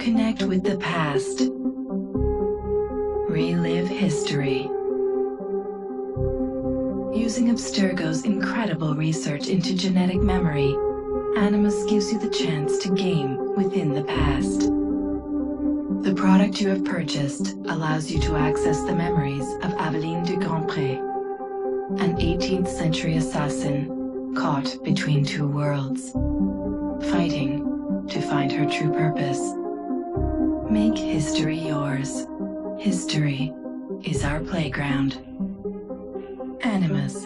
Connect with the past. Relive history. Using Abstergo's incredible research into genetic memory, Animus gives you the chance to game within the past. The product you have purchased allows you to access the memories of Aveline de Grandpré, an 18th century assassin caught between two worlds, fighting to find her true purpose. Make history yours. History is our playground. Animus.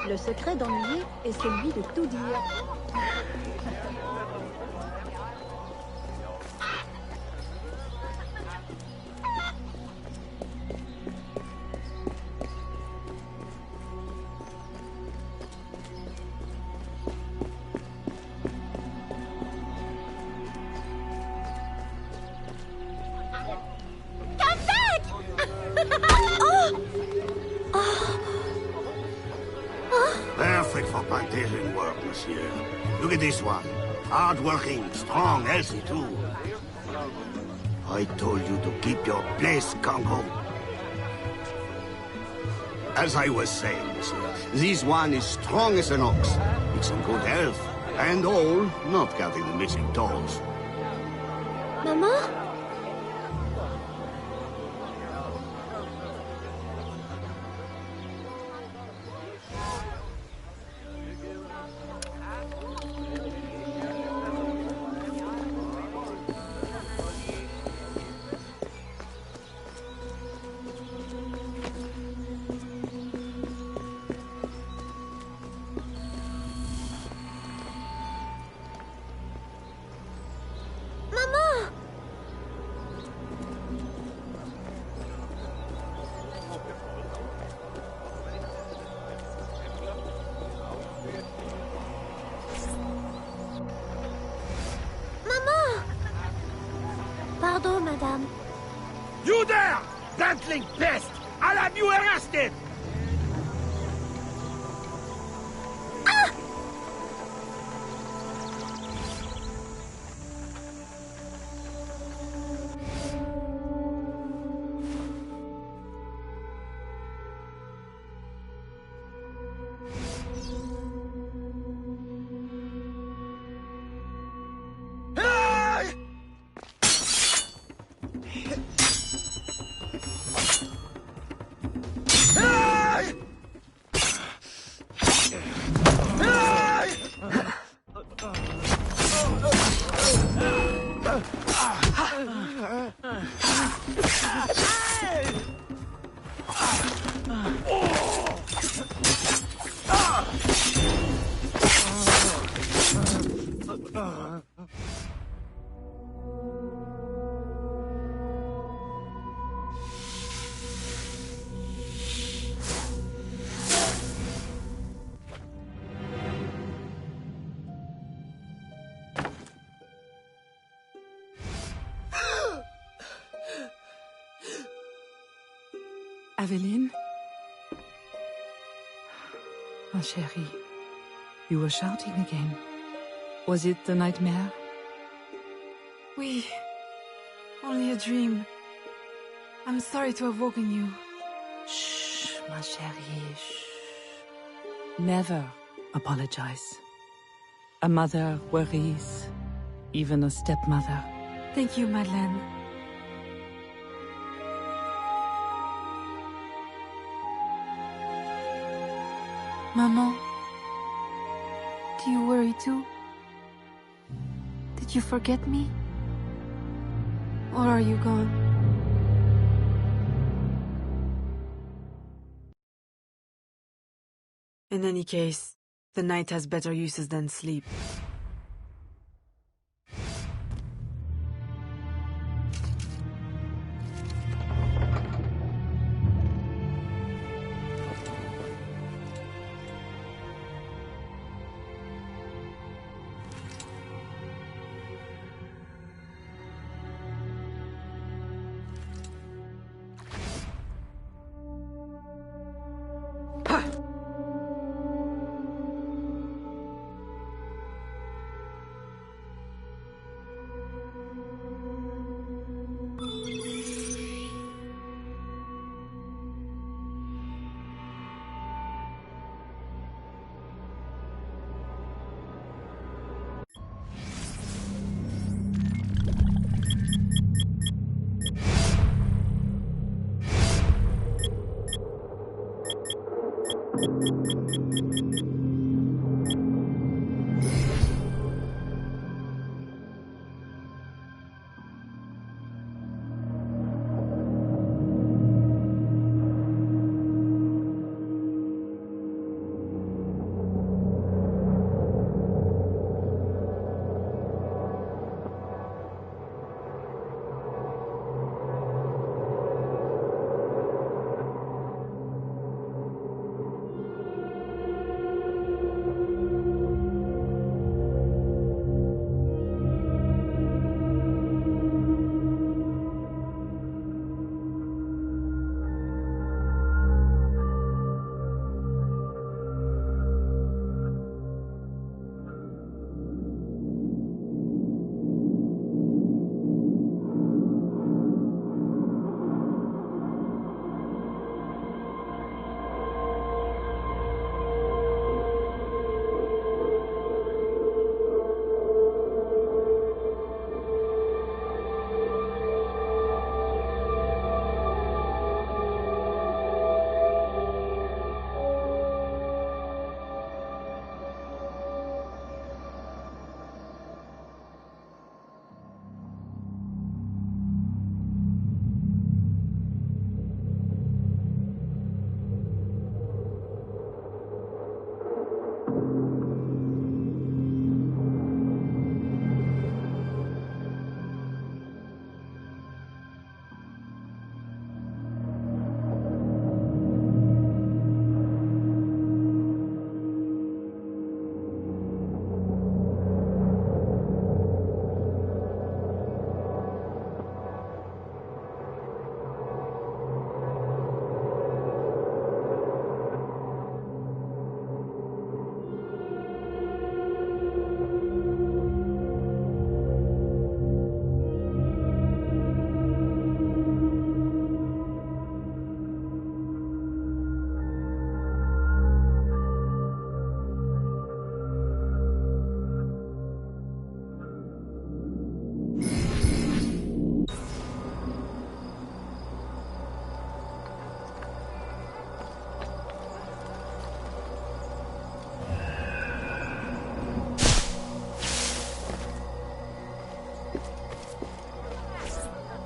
Le secret d'ennuyer est celui de tout dire. Perfect for plantation work, monsieur. Look at this one. Hard-working, strong, healthy too. I told you to keep your place, Congo. As I was saying, monsieur, this one is strong as an ox. It's in good health, and all, not counting the missing toes. Maman? Pardon, madame. You there! Bantling pest! I'll have you arrested! Aveline? Ma chérie, you were shouting again. Was it the nightmare? Oui. Only a dream. I'm sorry to have woken you. Shh, ma chérie, shh. Never apologize. A mother worries, even a stepmother. Thank you, Madeleine. Maman, do you worry too? Did you forget me? Or are you gone? In any case, the night has better uses than sleep.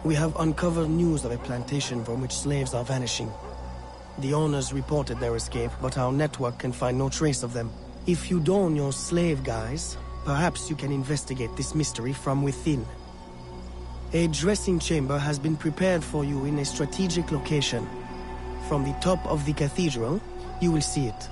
We have uncovered news of a plantation from which slaves are vanishing. The owners reported their escape, but our network can find no trace of them. If you don your slave guise, perhaps you can investigate this mystery from within. A dressing chamber has been prepared for you in a strategic location. From the top of the cathedral, you will see it.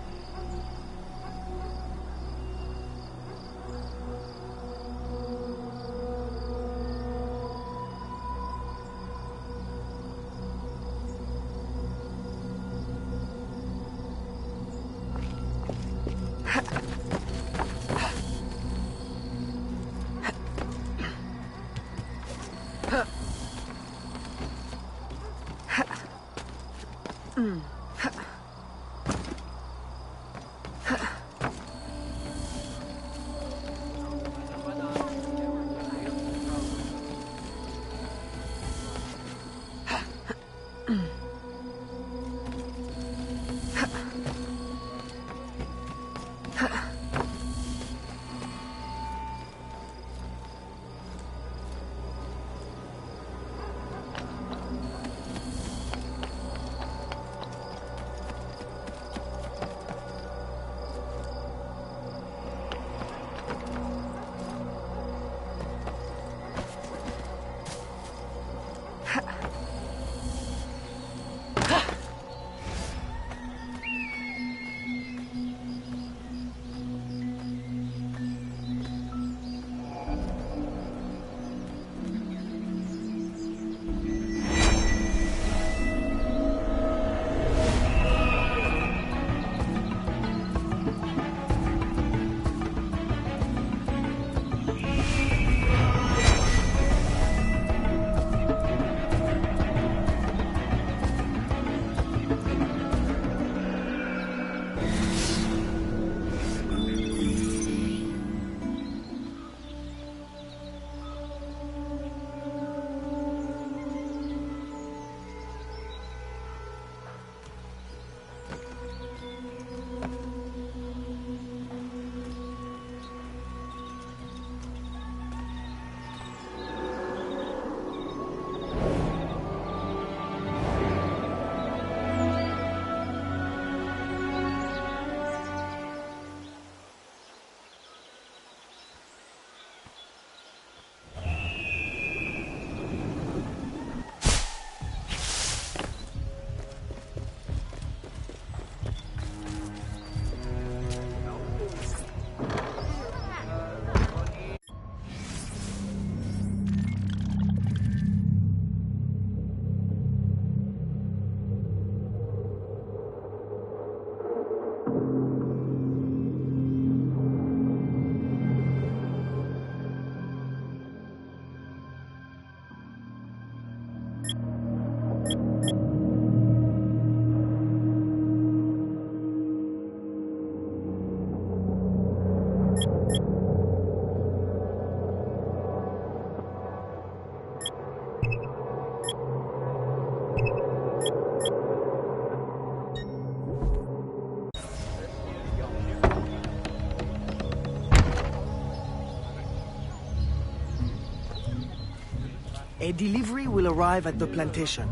A delivery will arrive at the plantation.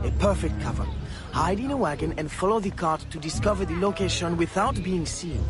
A perfect cover. Hide in a wagon and follow the cart to discover the location without being seen.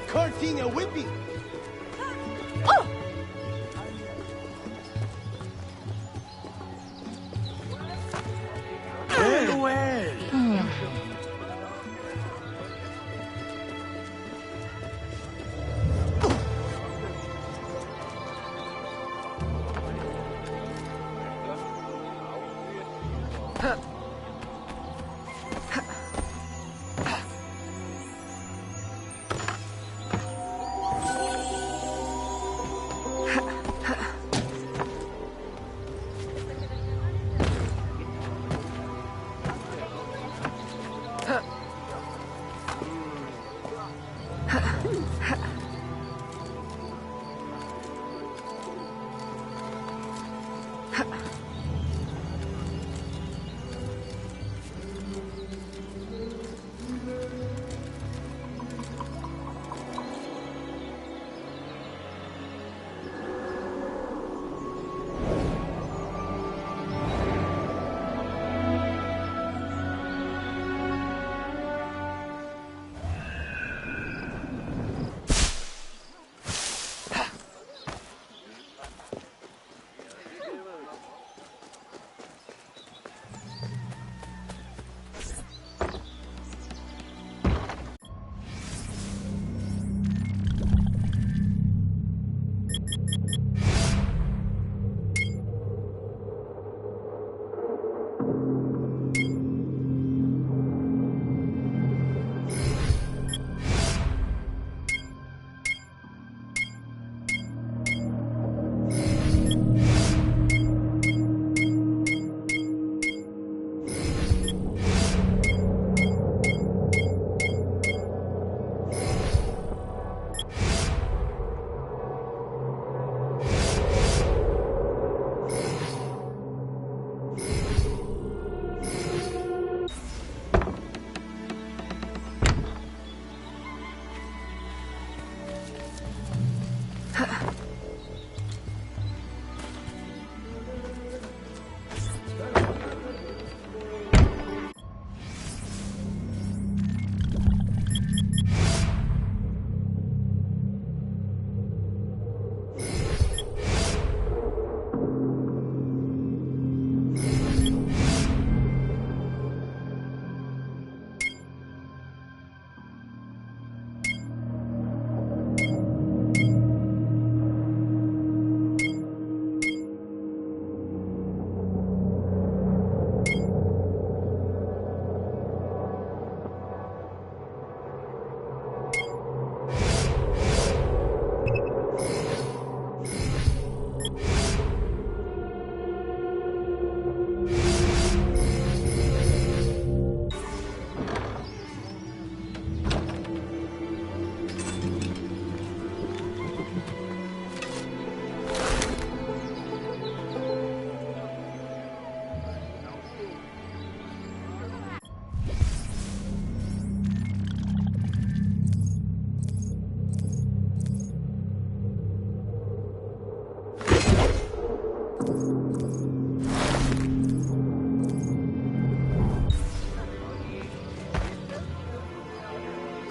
Carting a whipping. Oh! Well, well.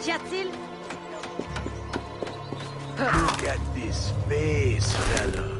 Qu'y a-t-il? Look at this face, fellas.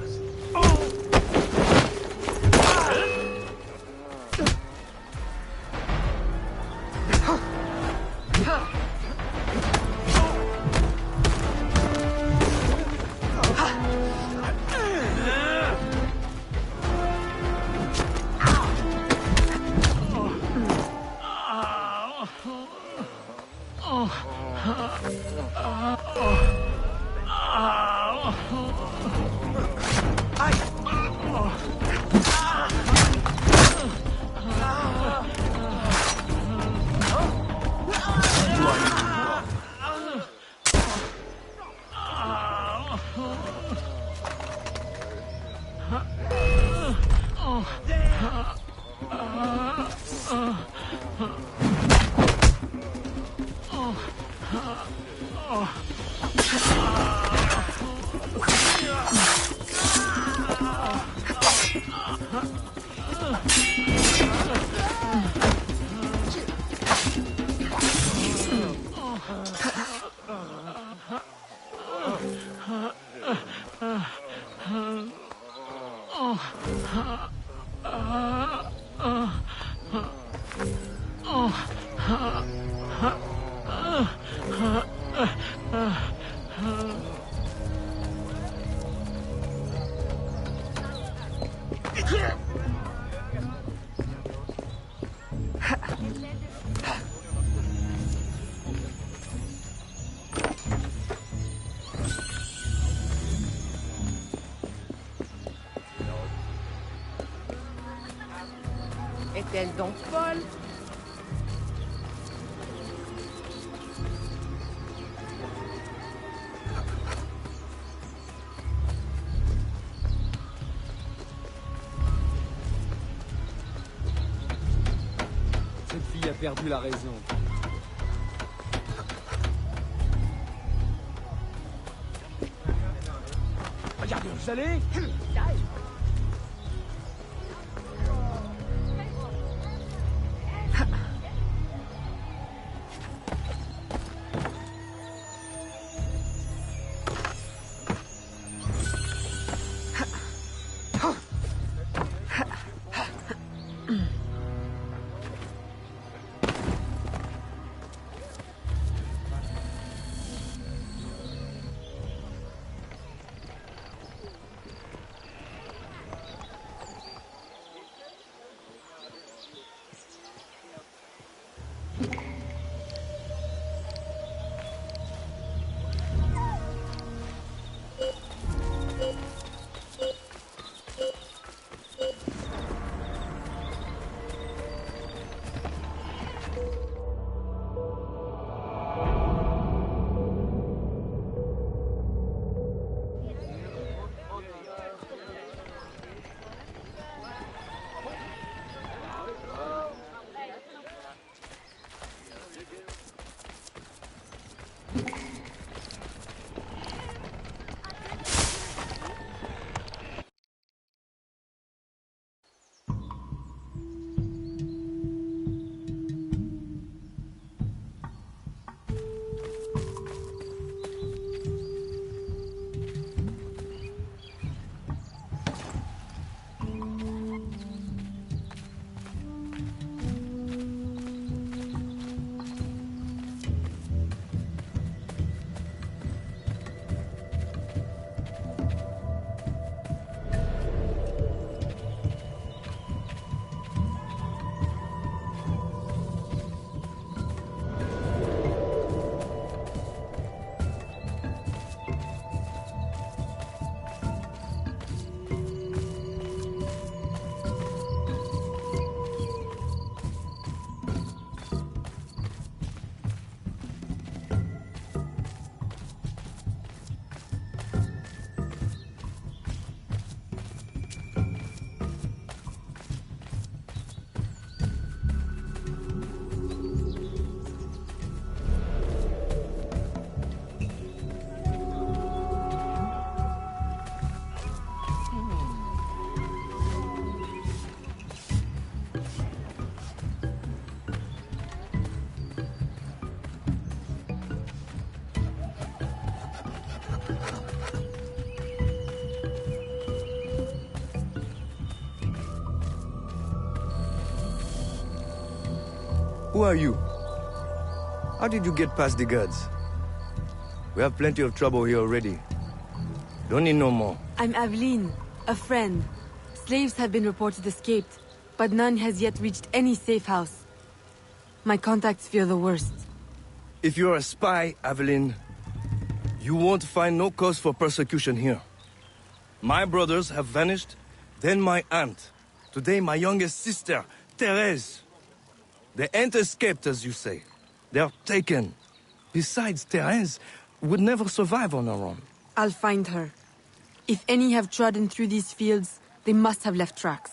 Est-elle donc folle? perdu la raison. Regardez où vous allez. Who are you? How did you get past the guards? We have plenty of trouble here already. Don't need no more. I'm Aveline, a friend. Slaves have been reported escaped, but none has yet reached any safe house. My contacts fear the worst. If you're a spy, Aveline, you won't find no cause for persecution here. My brothers have vanished, then my aunt. Today my youngest sister, Therese. They ain't escaped, as you say. They're taken. Besides, Therese would never survive on her own. I'll find her. If any have trodden through these fields, they must have left tracks.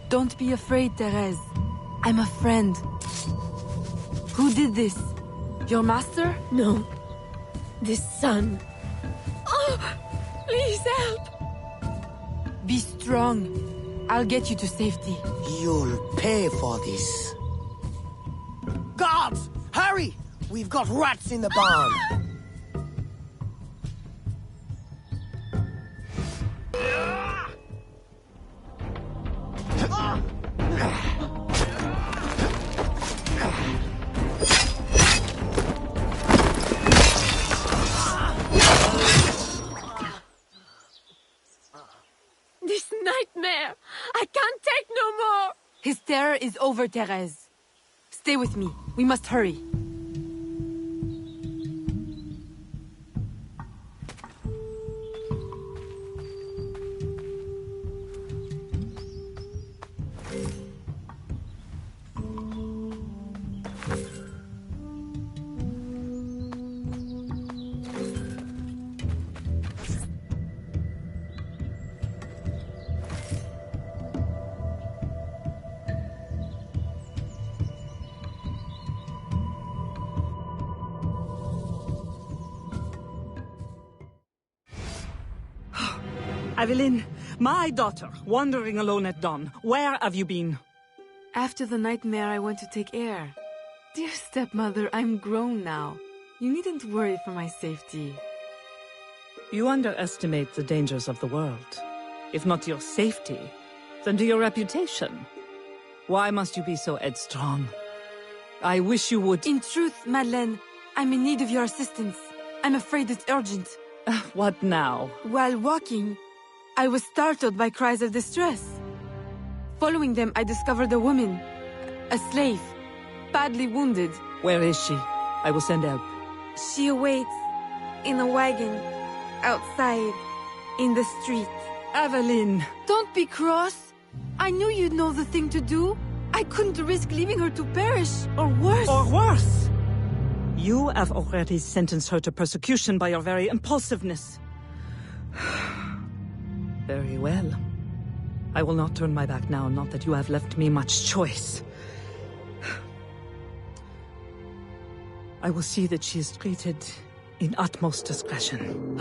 Don't be afraid, Therese. I'm a friend. Who did this? Your master? No. This son. Oh, please help. Be strong. I'll get you to safety. You'll pay for this. Guards! Hurry! We've got rats in the barn. This nightmare. I can't take no more. His terror is over, Therese. Stay with me. We must hurry. Evelyn, my daughter, wandering alone at dawn. Where have you been? After the nightmare, I went to take air. Dear stepmother, I'm grown now. You needn't worry for my safety. You underestimate the dangers of the world. If not your safety, then to your reputation. Why must you be so headstrong? I wish you would... In truth, Madeleine, I'm in need of your assistance. I'm afraid it's urgent. What now? While walking, I was startled by cries of distress. Following them, I discovered a woman, a slave, badly wounded. Where is she? I will send help. She awaits in a wagon, outside, in the street. Evelyn! Don't be cross. I knew you'd know the thing to do. I couldn't risk leaving her to perish, or worse. Or worse! You have already sentenced her to persecution by your very impulsiveness. Very well. I will not turn my back now, not that you have left me much choice. I will see that she is treated in utmost discretion.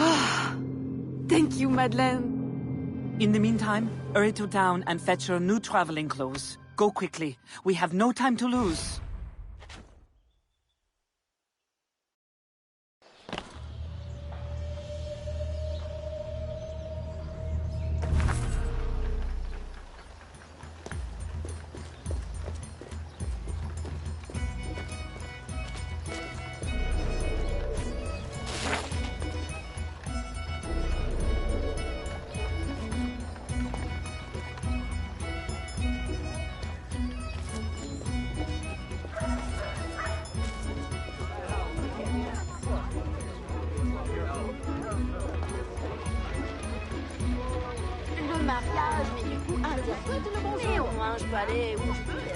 Thank you, Madeleine. In the meantime, hurry to town and fetch her new traveling clothes. Go quickly. We have no time to lose. Le mariage, mais du coup, interdit. Mais au moins, je peux aller où je peux aller.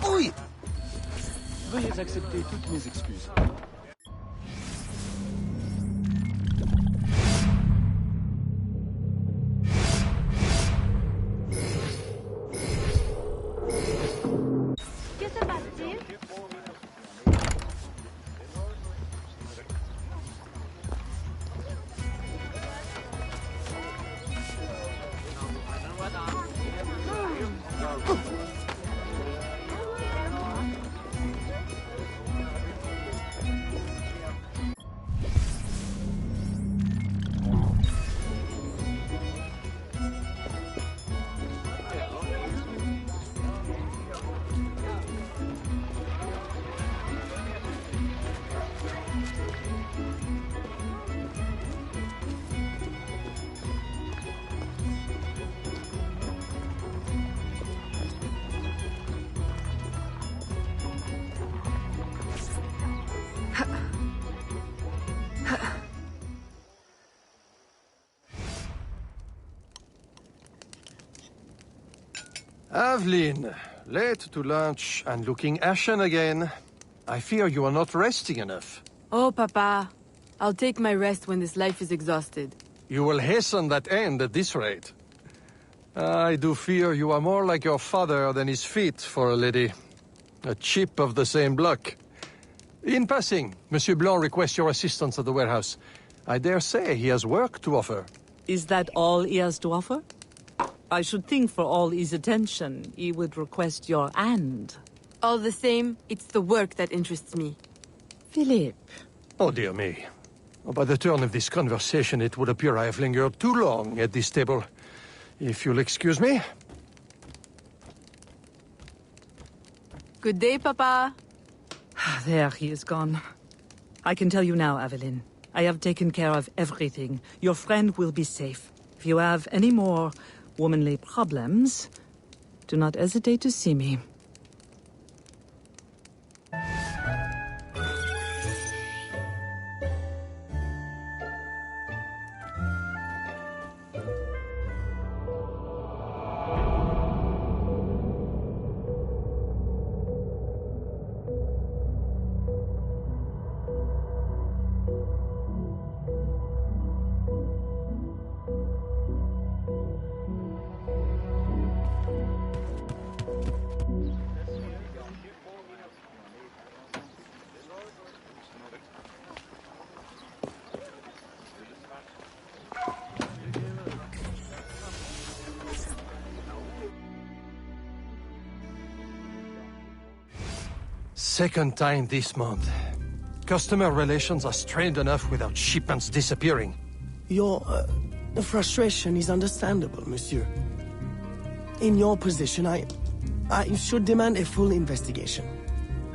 Oui! Veuillez accepter toutes mes excuses. Que se passe-t-il? Aveline, late to lunch and looking ashen again. I fear you are not resting enough. Oh, Papa. I'll take my rest when this life is exhausted. You will hasten that end at this rate. I do fear you are more like your father than is fit for a lady. A chip of the same block. In passing, Monsieur Blanc requests your assistance at the warehouse. I dare say he has work to offer. Is that all he has to offer? I should think for all his attention, he would request your hand. All the same, it's the work that interests me. Philippe. Oh, dear me. By the turn of this conversation, it would appear I have lingered too long at this table. If you'll excuse me. Good day, Papa. There, he is gone. I can tell you now, Aveline. I have taken care of everything. Your friend will be safe. If you have any more womanly problems, do not hesitate to see me. Second time this month. Customer relations are strained enough without shipments disappearing. Your frustration is understandable, monsieur. In your position, I should demand a full investigation.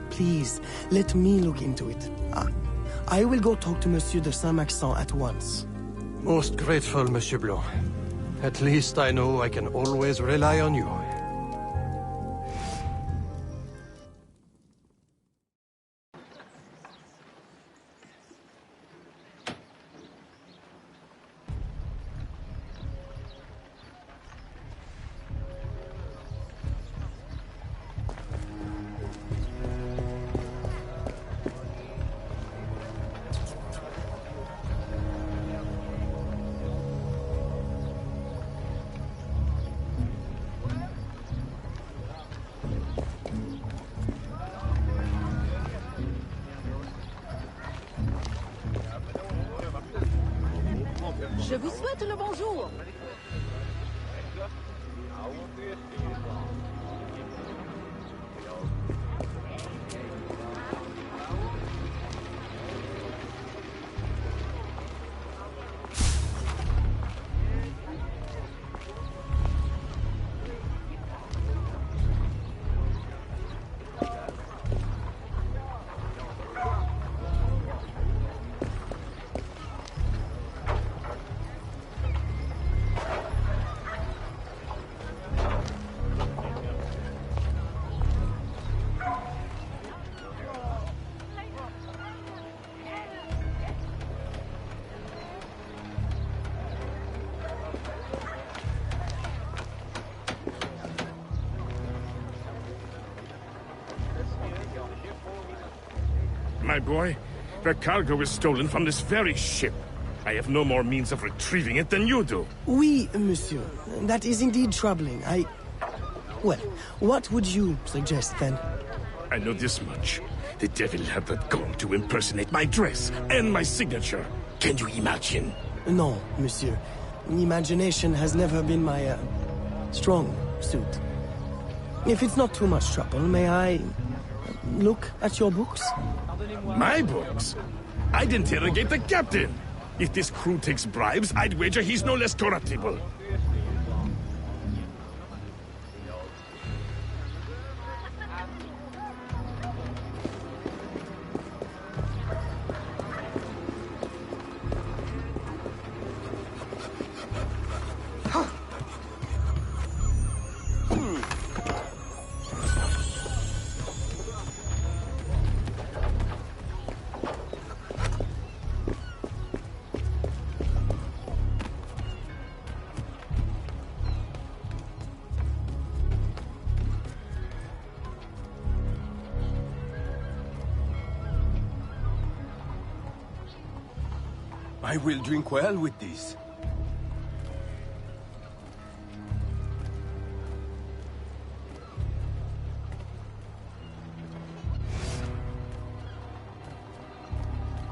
Please, let me look into it. I will go talk to Monsieur de Saint-Maxent at once. Most grateful, Monsieur Blanc. At least I know I can always rely on you. Je vous souhaite le bonjour. My boy, the cargo was stolen from this very ship. I have no more means of retrieving it than you do. Oui, monsieur. That is indeed troubling. Well, what would you suggest, then? I know this much. The devil had that gun to impersonate my dress and my signature. Can you imagine? No, monsieur. Imagination has never been my, strong suit. If it's not too much trouble, may I look at your books? My books? I'd interrogate the captain. If this crew takes bribes, I'd wager he's no less corruptible. I will drink well with this.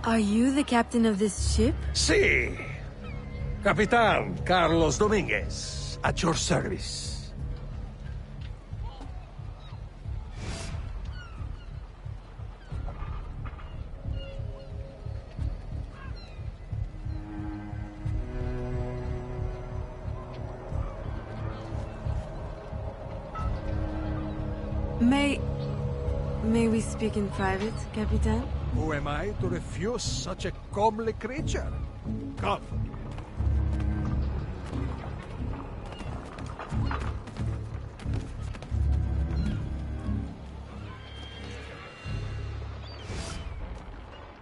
Are you the captain of this ship? Si. Capitan Carlos Dominguez, at your service. May we speak in private, Capitan? Who am I to refuse such a comely creature? Come.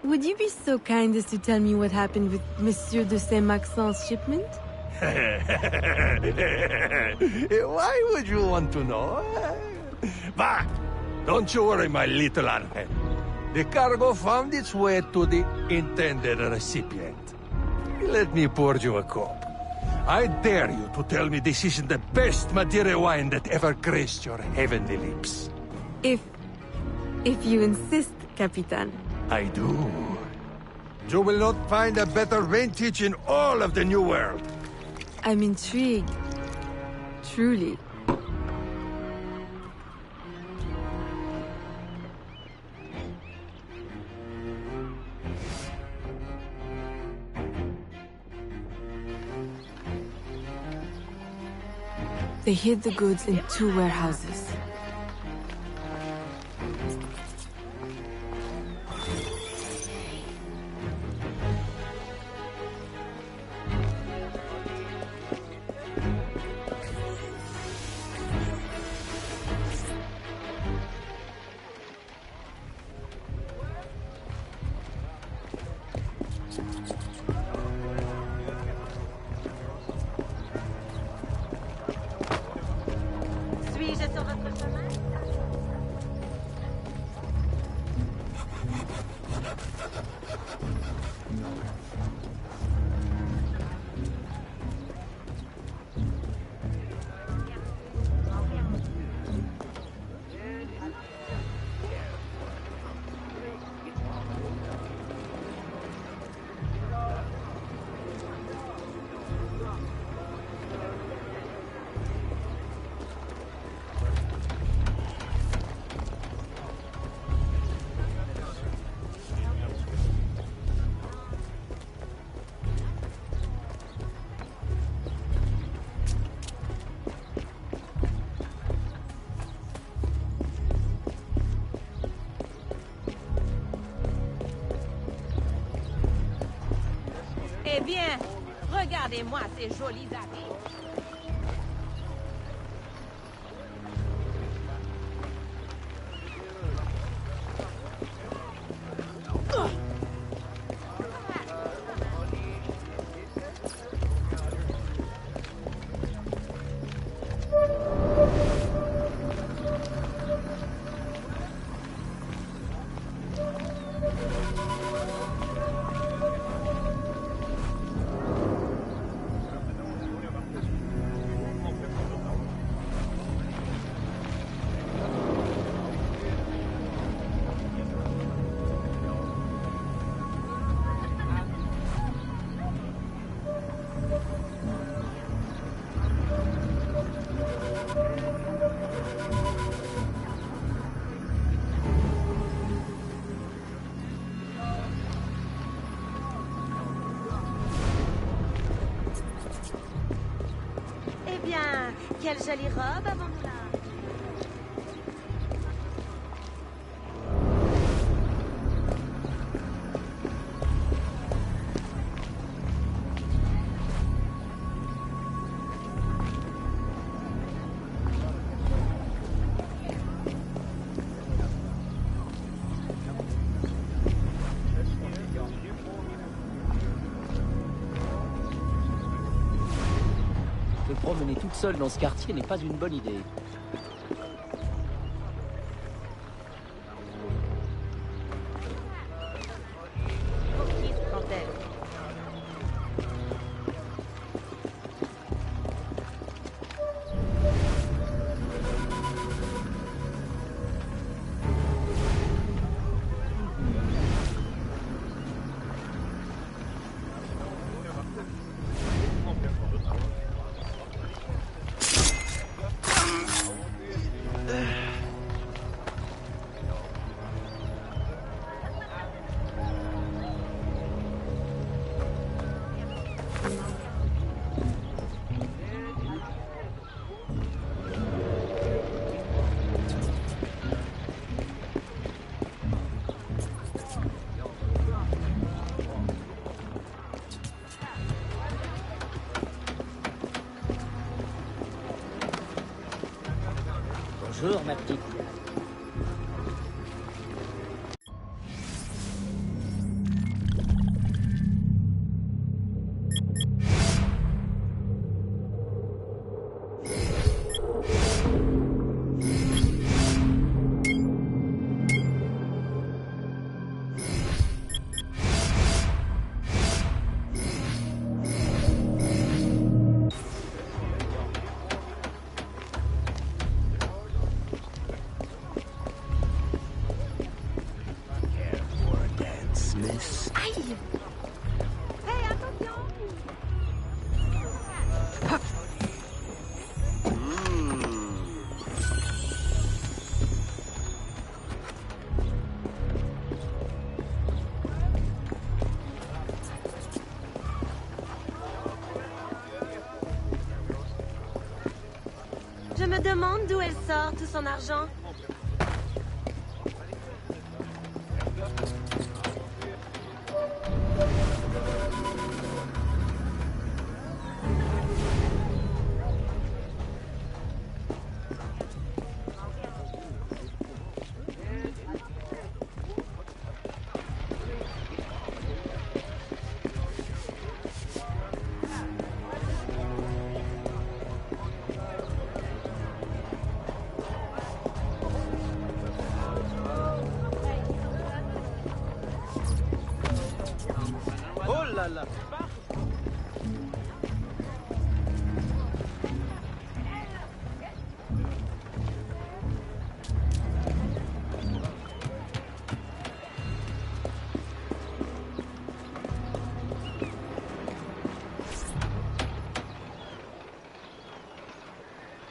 Would you be so kind as to tell me what happened with Monsieur de Saint-Maxent's shipment? Why would you want to know? Bah! Don't you worry, my little Angel. The cargo found its way to the intended recipient. Let me pour you a cup. I dare you to tell me this isn't the best Madeira wine that ever graced your heavenly lips. If you insist, Capitan. I do. You will not find a better vintage in all of the New World. I'm intrigued. Truly. They hid the goods in 2 warehouses. Suis-je sur votre chemin? Eh bien, regardez-moi ces jolis habits. Eh bien, quelle jolie robe avons-nous là? Te promener toute seule dans ce quartier n'est pas une bonne idée. Pour qui se prend-elle? Bonjour, ma petite. Je me demande d'où elle sort tout son argent. Oh là là.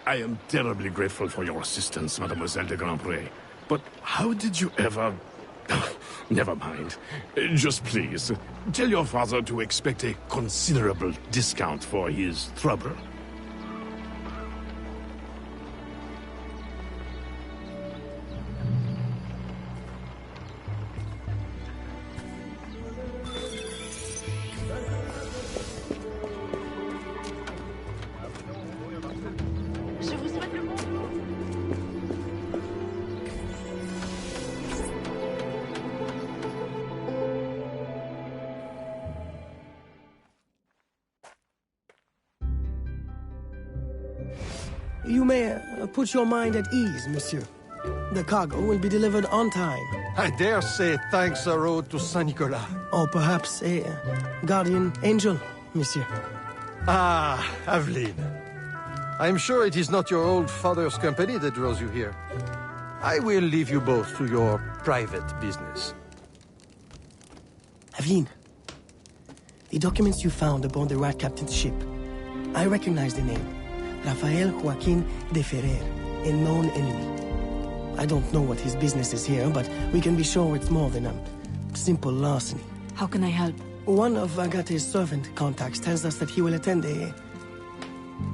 I am terribly grateful for your assistance, Mademoiselle de Grandpré. But how did you ever... Never mind. Just please, tell your father to expect a considerable discount for his trouble. Je vous souhaite le bon. You may put your mind at ease, monsieur. The cargo will be delivered on time. I dare say thanks are owed to Saint Nicolas. Or perhaps a guardian angel, monsieur. Ah, Aveline. I'm sure it is not your old father's company that draws you here. I will leave you both to your private business. Aveline, the documents you found aboard the Rat Captain's ship. I recognize the name. Rafael Joaquin de Ferrer, a known enemy. I don't know what his business is here, but we can be sure it's more than a simple larceny. How can I help? One of Agate's servant contacts tells us that he will attend a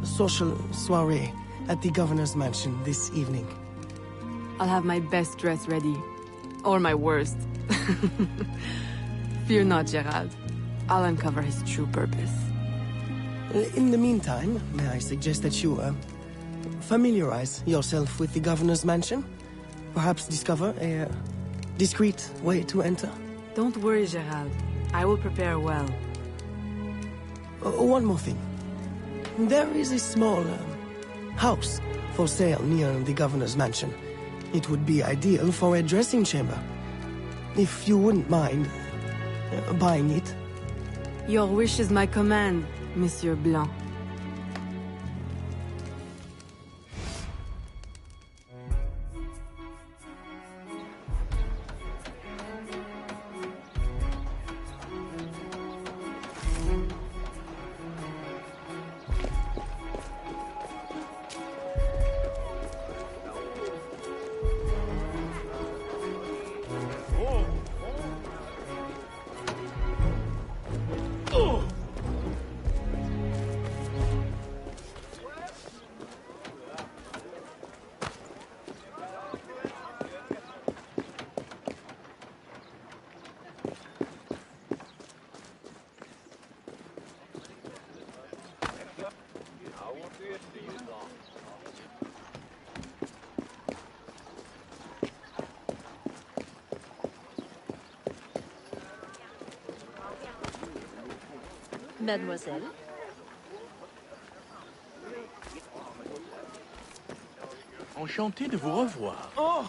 social soiree at the governor's mansion this evening. I'll have my best dress ready. Or my worst. Fear not, Gerald. I'll uncover his true purpose. In the meantime, may I suggest that you, familiarize yourself with the governor's mansion? Perhaps discover a discreet way to enter? Don't worry, Gerald. I will prepare well. One more thing. There is a small house for sale near the governor's mansion. It would be ideal for a dressing chamber. If you wouldn't mind buying it. Your wish is my command, Monsieur Blanc. Mademoiselle. Enchanté de vous revoir. Oh!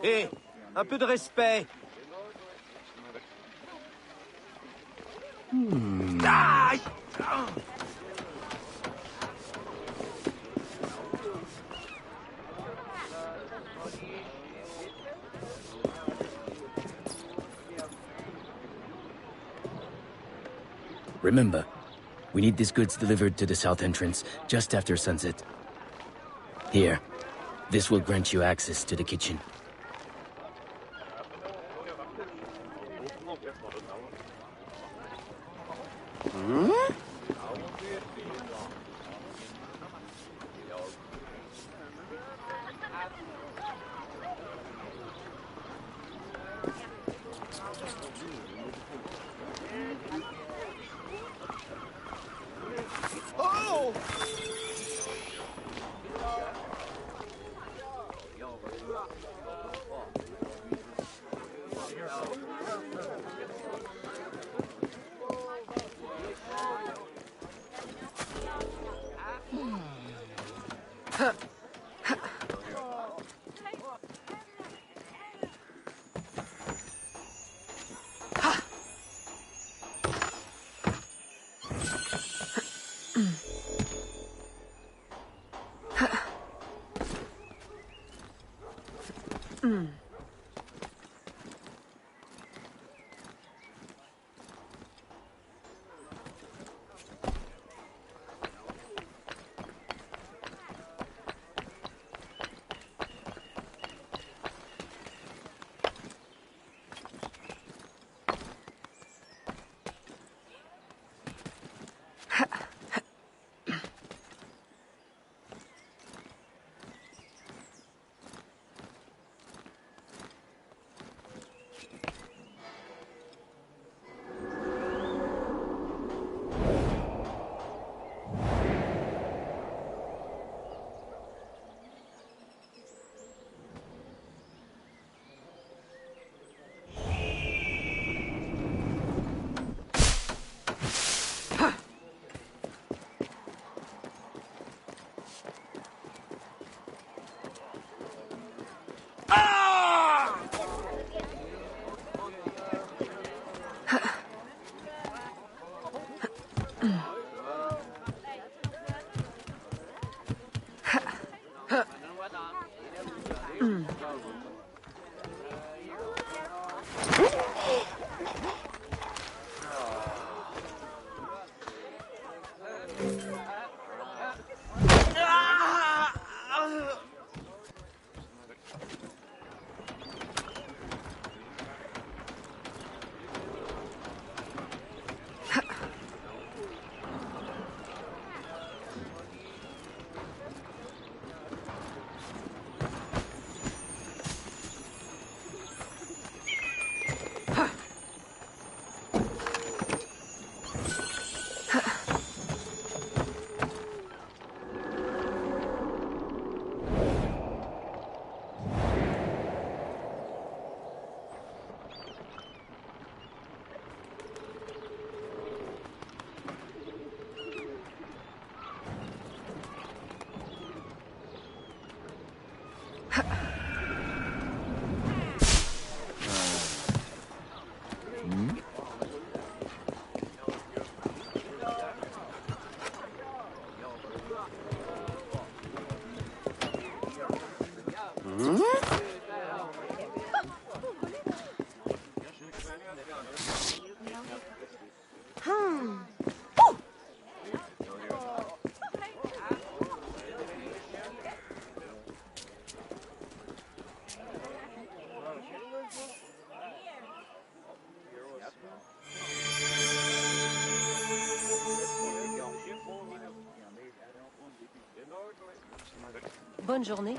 Hé, un peu de respect. Aïe! Remember, we need these goods delivered to the south entrance just after sunset. Here, this will grant you access to the kitchen. Bonne journée.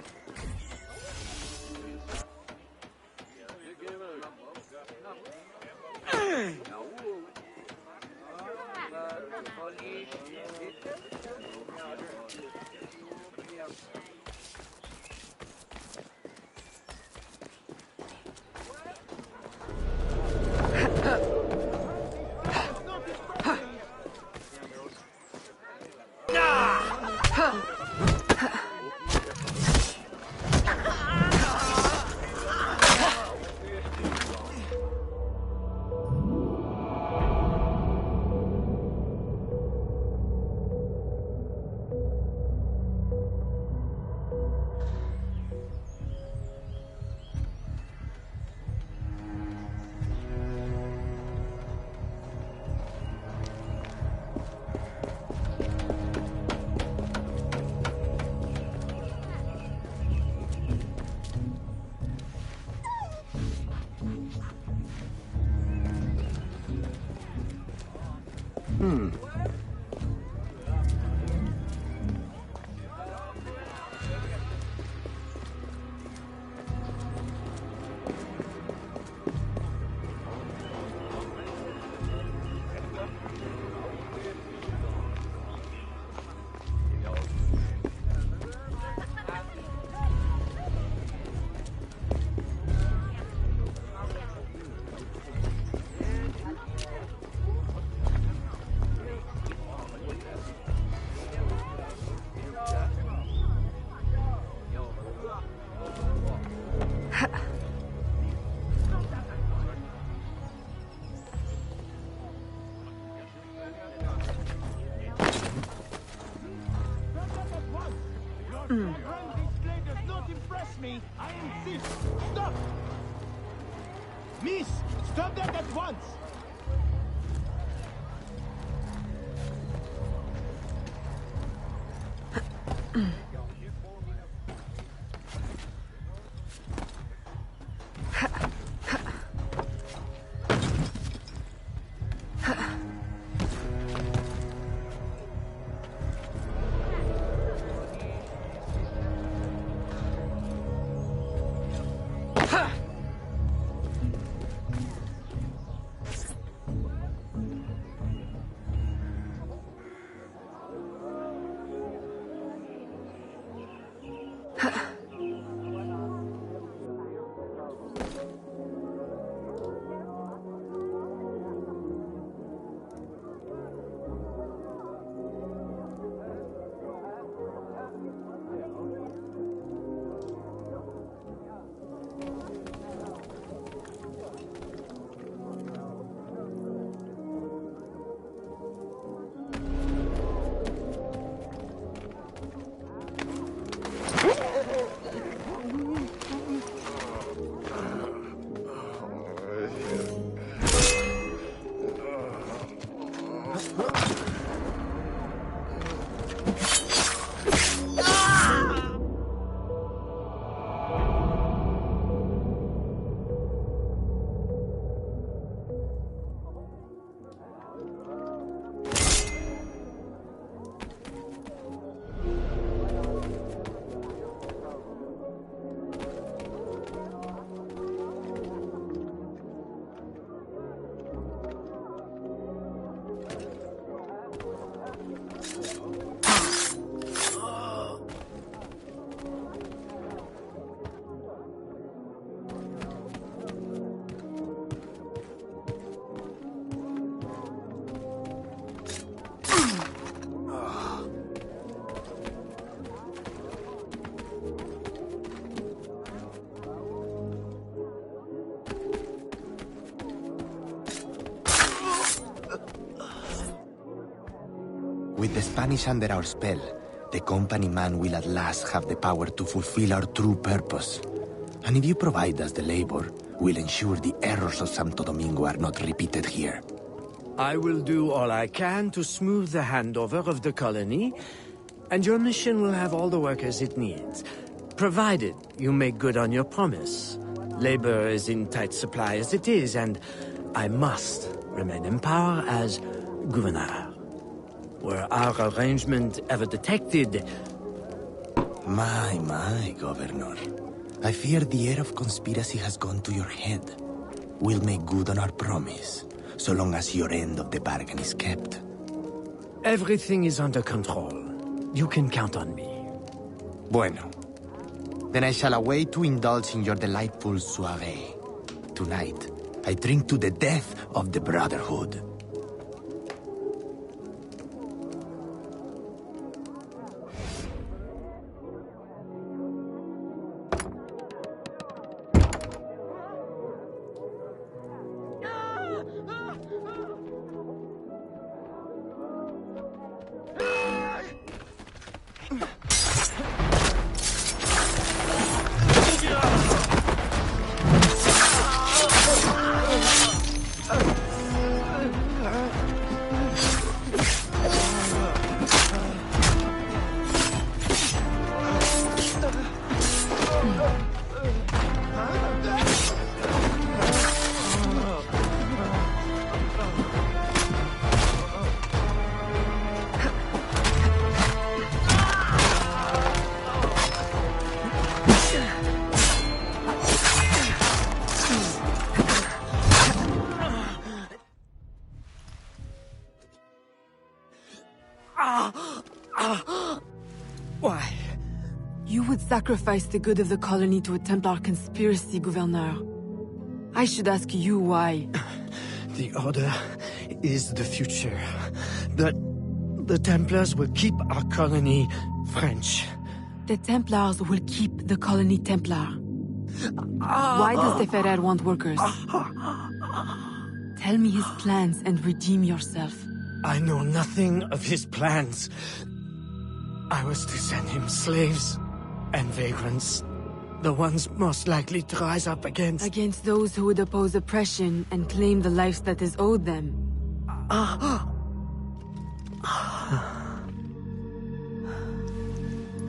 I insist! Stop! Miss! Stop that at once! With the Spanish under our spell, the company man will at last have the power to fulfill our true purpose. And if you provide us the labor, we'll ensure the errors of Santo Domingo are not repeated here. I will do all I can to smooth the handover of the colony, and your mission will have all the workers it needs, provided you make good on your promise. Labor is in tight supply as it is, and I must remain in power as governor. Were our arrangement ever detected... My, Governor. I fear the air of conspiracy has gone to your head. We'll make good on our promise, so long as your end of the bargain is kept. Everything is under control. You can count on me. Bueno. Then I shall await to indulge in your delightful soirée. Tonight, I drink to the death of the Brotherhood. Why? You would sacrifice the good of the colony to a Templar conspiracy, Gouverneur. I should ask you why. The Order is the future. The Templars will keep our colony French. The Templars will keep the colony Templar. Why does the Ferrer want workers? Tell me his plans and redeem yourself. I know nothing of his plans. I was to send him slaves and vagrants. The ones most likely to rise up against... Against those who would oppose oppression and claim the life that is owed them.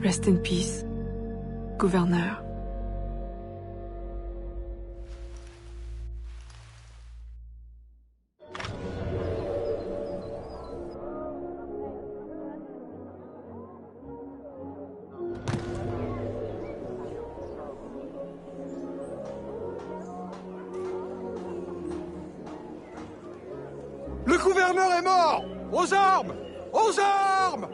Rest in peace, Gouverneur. Le gouverneur est mort! Aux armes! Aux armes!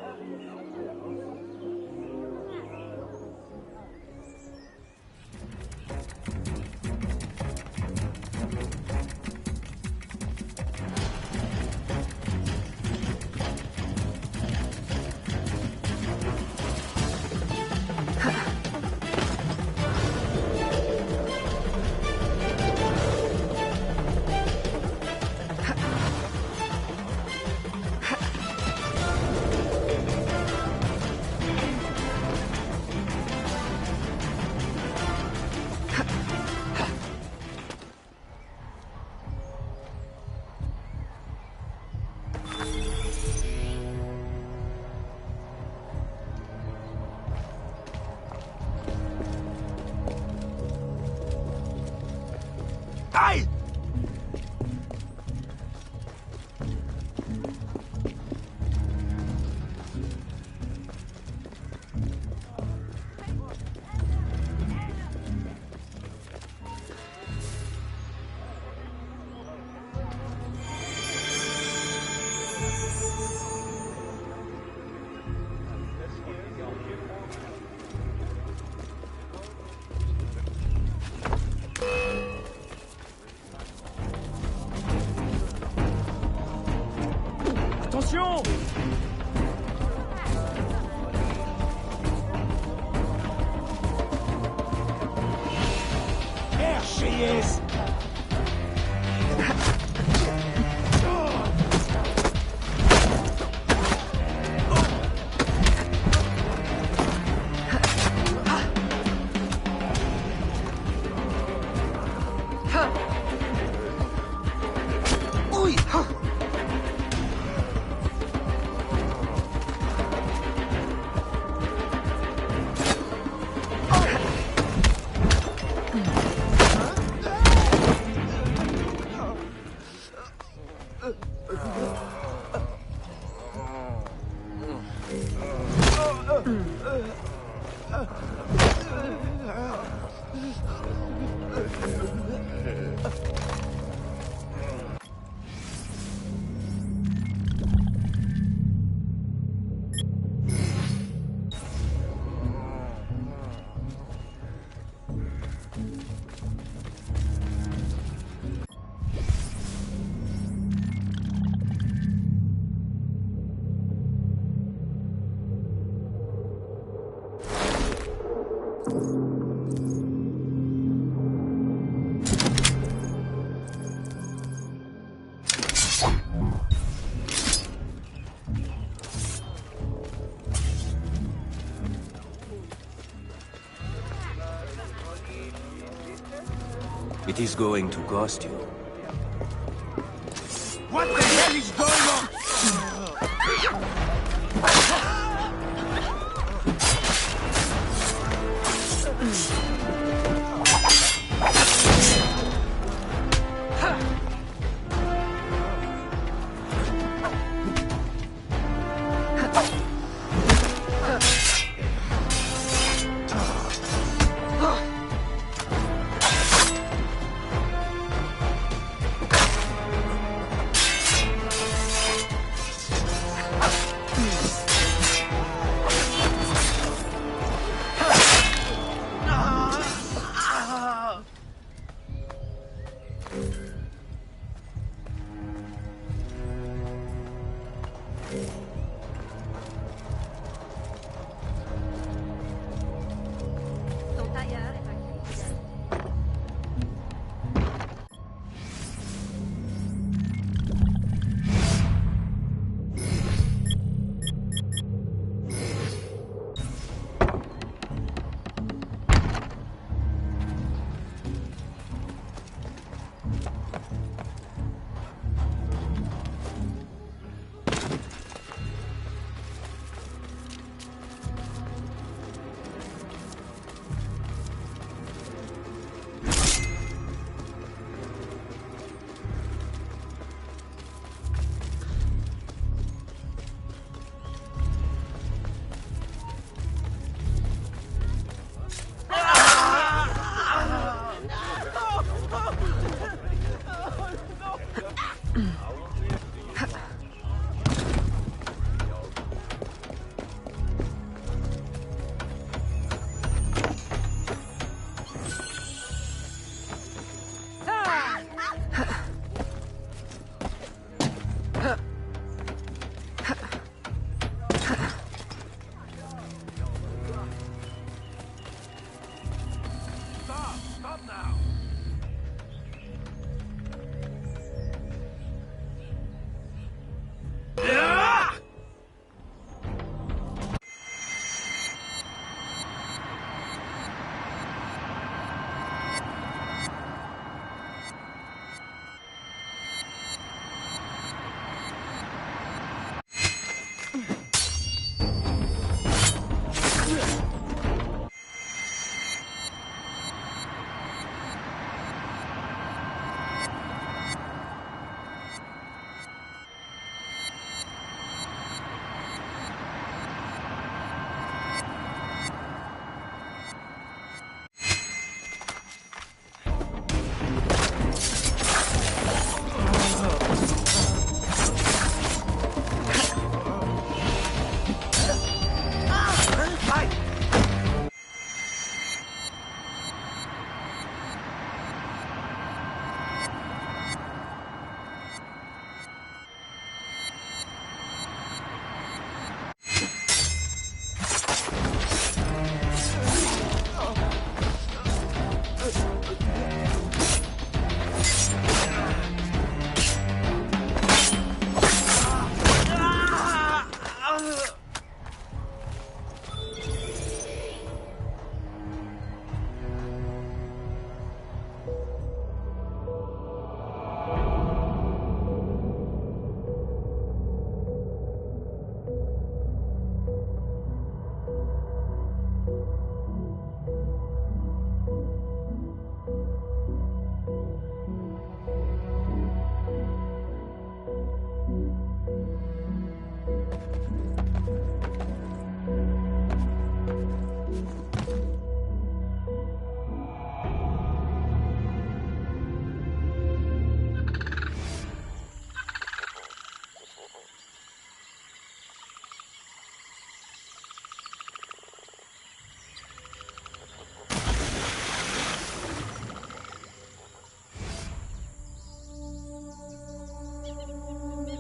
Aïe! Attention! Hershey's! It is going to cost you. What the hell is going on?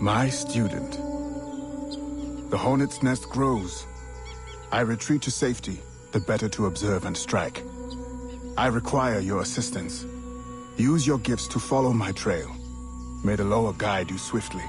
My student. The hornet's nest grows. I retreat to safety, the better to observe and strike. I require your assistance. Use your gifts to follow my trail. May the Loa guide you swiftly.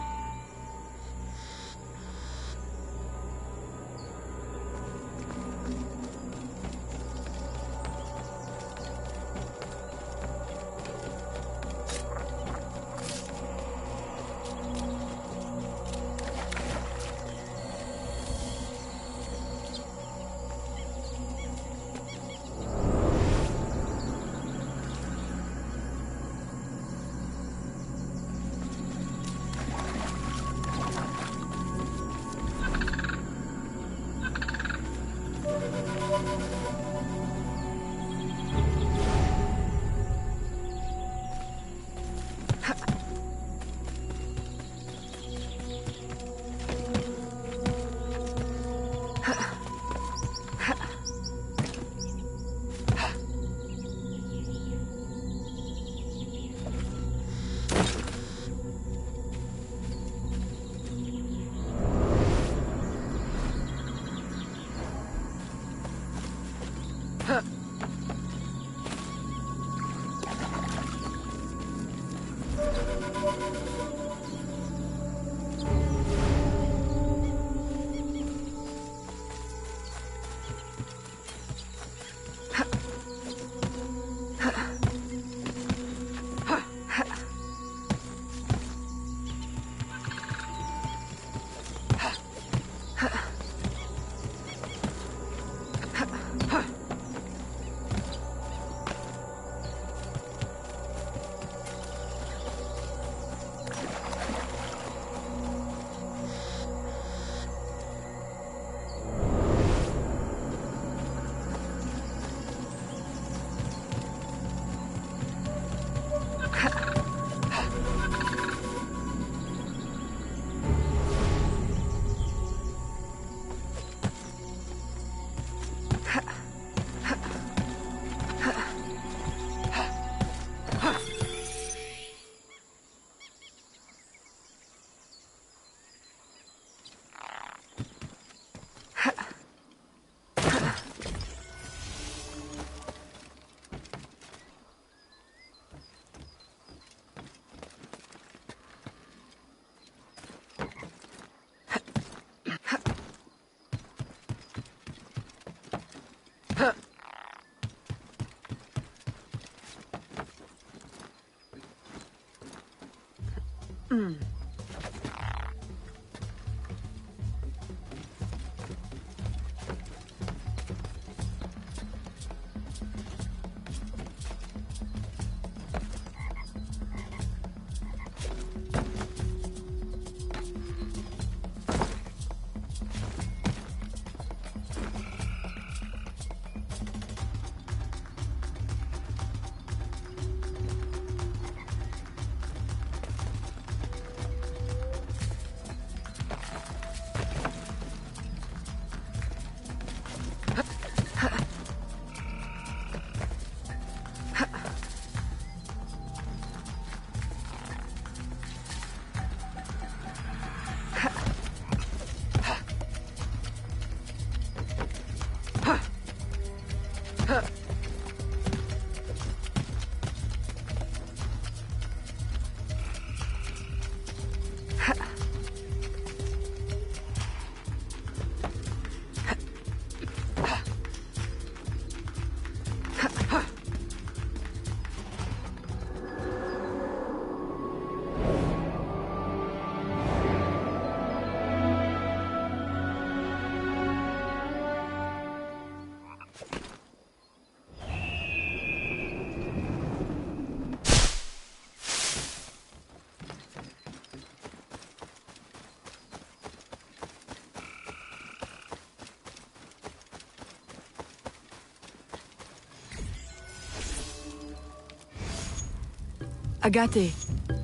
Agate,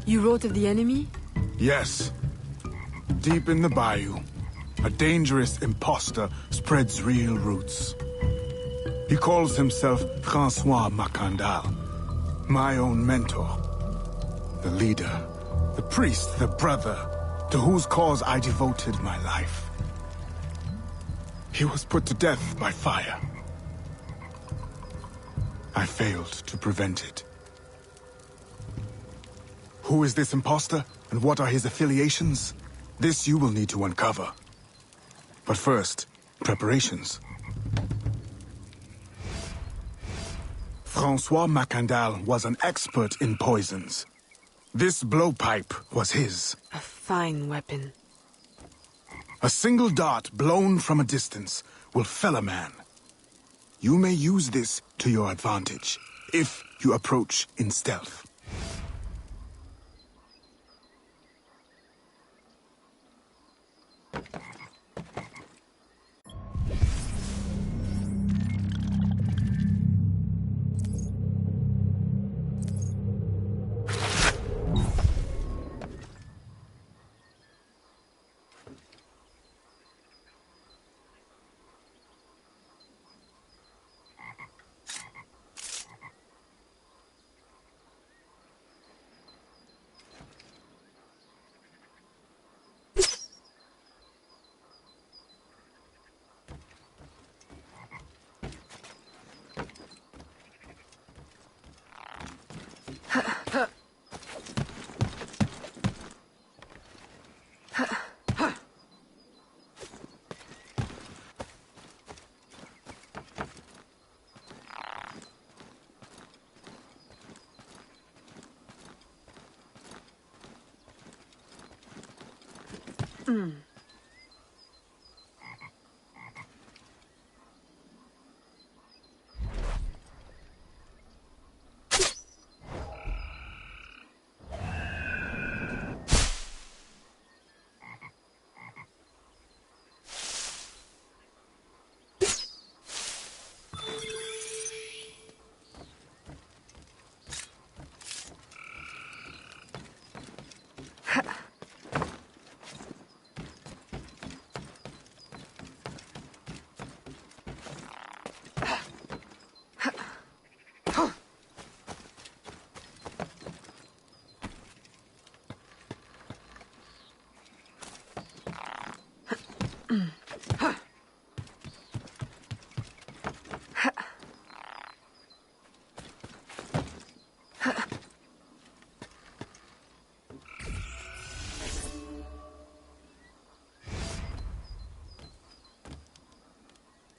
you wrote of the enemy? Yes. Deep in the bayou, a dangerous imposter spreads real roots. He calls himself Francois Macandal, my own mentor. The leader, the priest, the brother, to whose cause I devoted my life. He was put to death by fire. I failed to prevent it. Who is this imposter, and what are his affiliations? This you will need to uncover. But first, preparations. Francois Macandal was an expert in poisons. This blowpipe was his. A fine weapon. A single dart blown from a distance will fell a man. You may use this to your advantage, if you approach in stealth.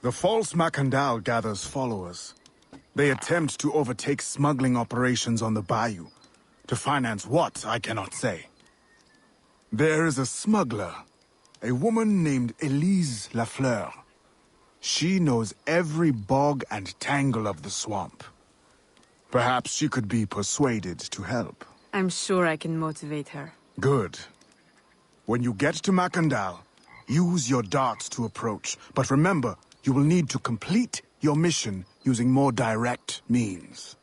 The false Macandal gathers followers. They attempt to overtake smuggling operations on the bayou. To finance what, I cannot say. There is a smuggler, a woman named Elise Lafleur. She knows every bog and tangle of the swamp. Perhaps she could be persuaded to help. I'm sure I can motivate her. Good. When you get to Macandal, use your darts to approach. But remember, you will need to complete your mission using more direct means.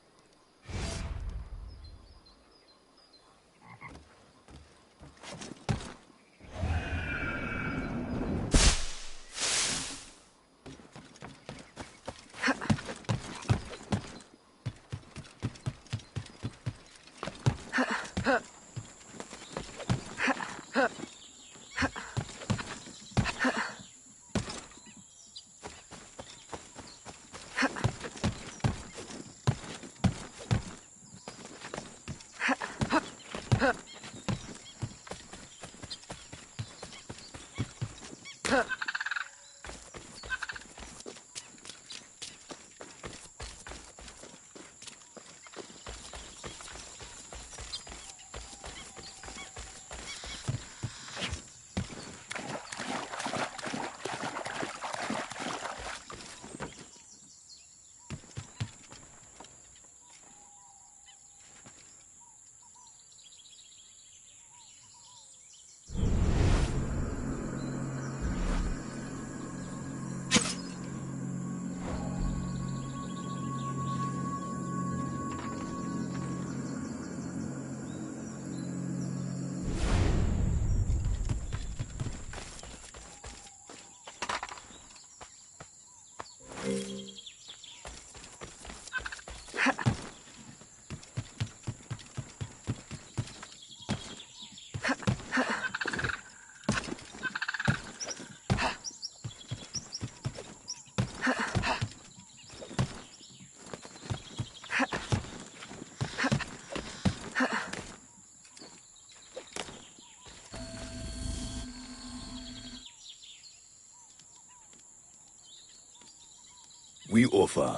We offer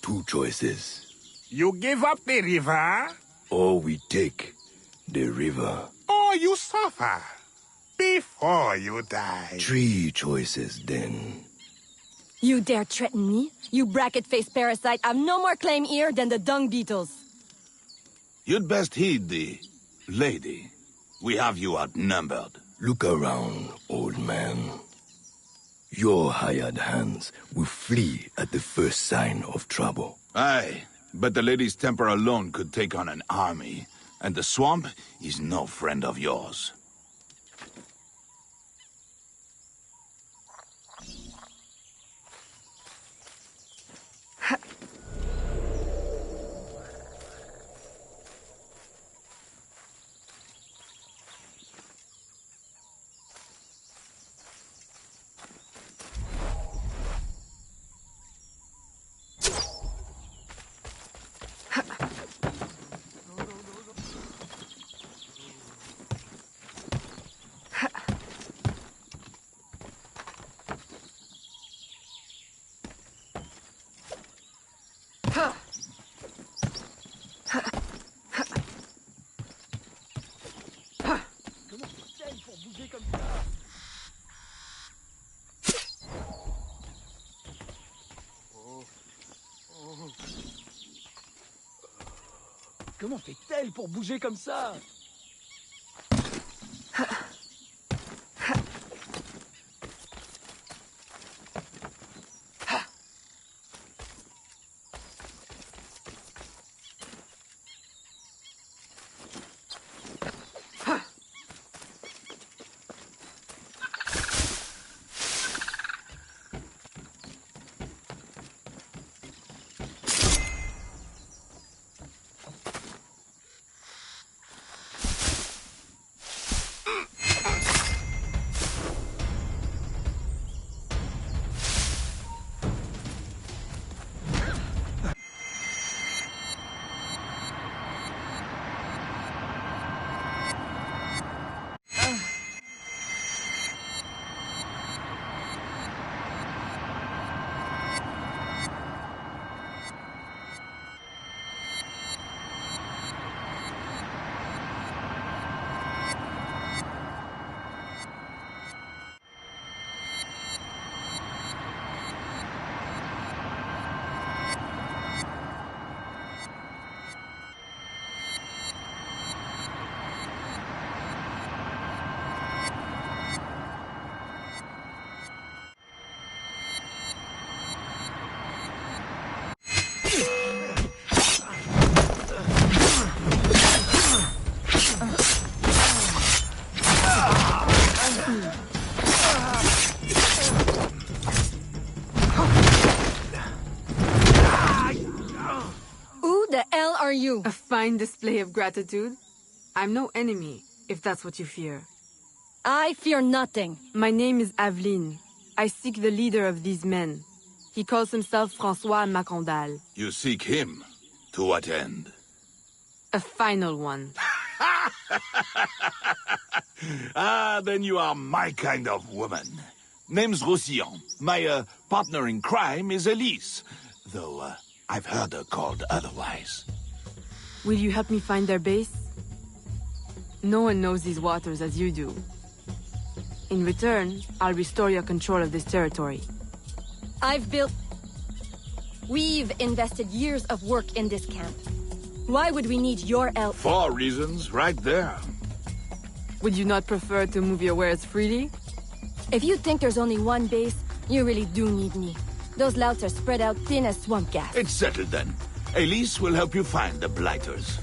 2 choices. You give up the river, Or we take the river. or you suffer before you die. 3 choices, then. You dare threaten me? You bracket-faced parasite! I've no more claim here than the dung beetles! You'd best heed the lady. We have you outnumbered. Look around, old man. Your hired hands will flee at the first sign of trouble. Aye, but the lady's temper alone could take on an army, and the swamp is no friend of yours. Comment fait-elle pour bouger comme ça? are you? A fine display of gratitude. I'm no enemy, if that's what you fear. I fear nothing. My name is Aveline. I seek the leader of these men. He calls himself François Macandal. You seek him? To what end? A final one. Ah, then you are my kind of woman. Name's Roussillon. My partner in crime is Elise, though I've heard her called otherwise. Will you help me find their base? No one knows these waters as you do. In return, I'll restore your control of this territory. We've invested years of work in this camp. Why would we need your help? 4 reasons, right there. Would you not prefer to move your wares freely? If you think there's only one base, you really do need me. Those louts are spread out thin as swamp gas. It's settled then. Elise will help you find the blighters.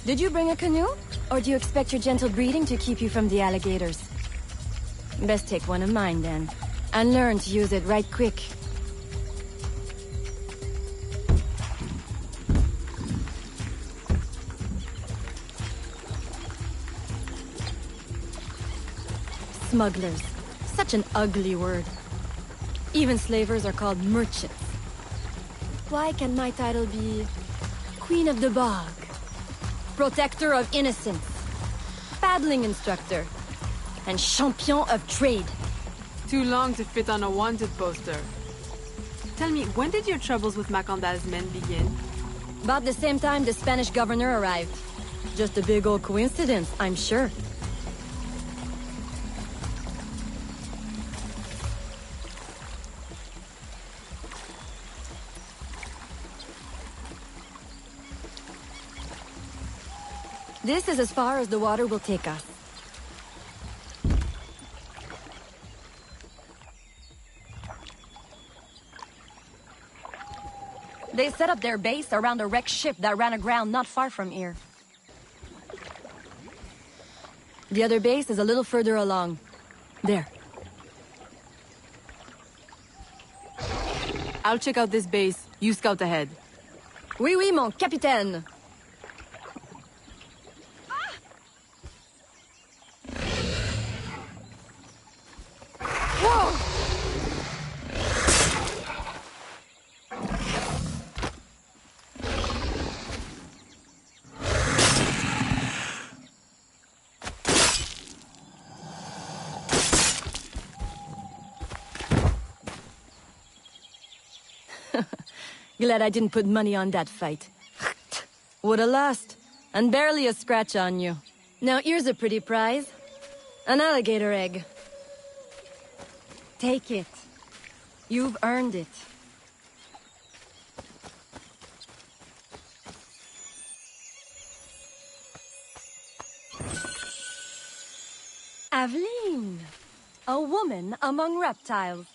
Did you bring a canoe? Or do you expect your gentle breeding to keep you from the alligators? Best take one of mine, then. And learn to use it right quick. Smugglers. Such an ugly word. Even slavers are called merchants. Why can my title be Queen of the Bog. Protector of innocence. Paddling instructor. And champion of trade. Too long to fit on a wanted poster. Tell me, when did your troubles with Macandal's men begin? About the same time the Spanish governor arrived. Just a big old coincidence, I'm sure. This is as far as the water will take us. They set up their base around a wrecked ship that ran aground not far from here. The other base is a little further along. There. I'll check out this base. You scout ahead. Oui, oui, mon capitaine. Whoa! Glad I didn't put money on that fight. Woulda lost, and barely a scratch on you. Now here's a pretty prize. An alligator egg. Take it. You've earned it. Aveline! A woman among reptiles.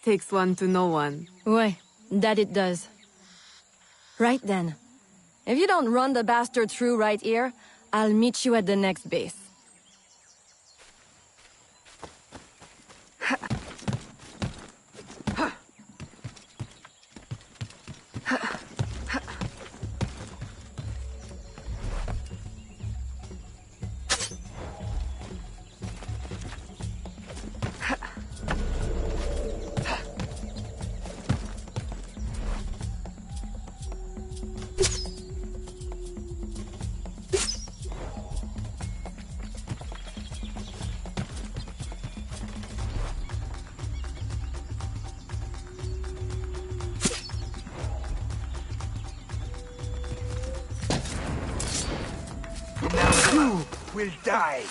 Takes one to know one. Ouais, that it does. Right then. If you don't run the bastard through right here, I'll meet you at the next base. You will die.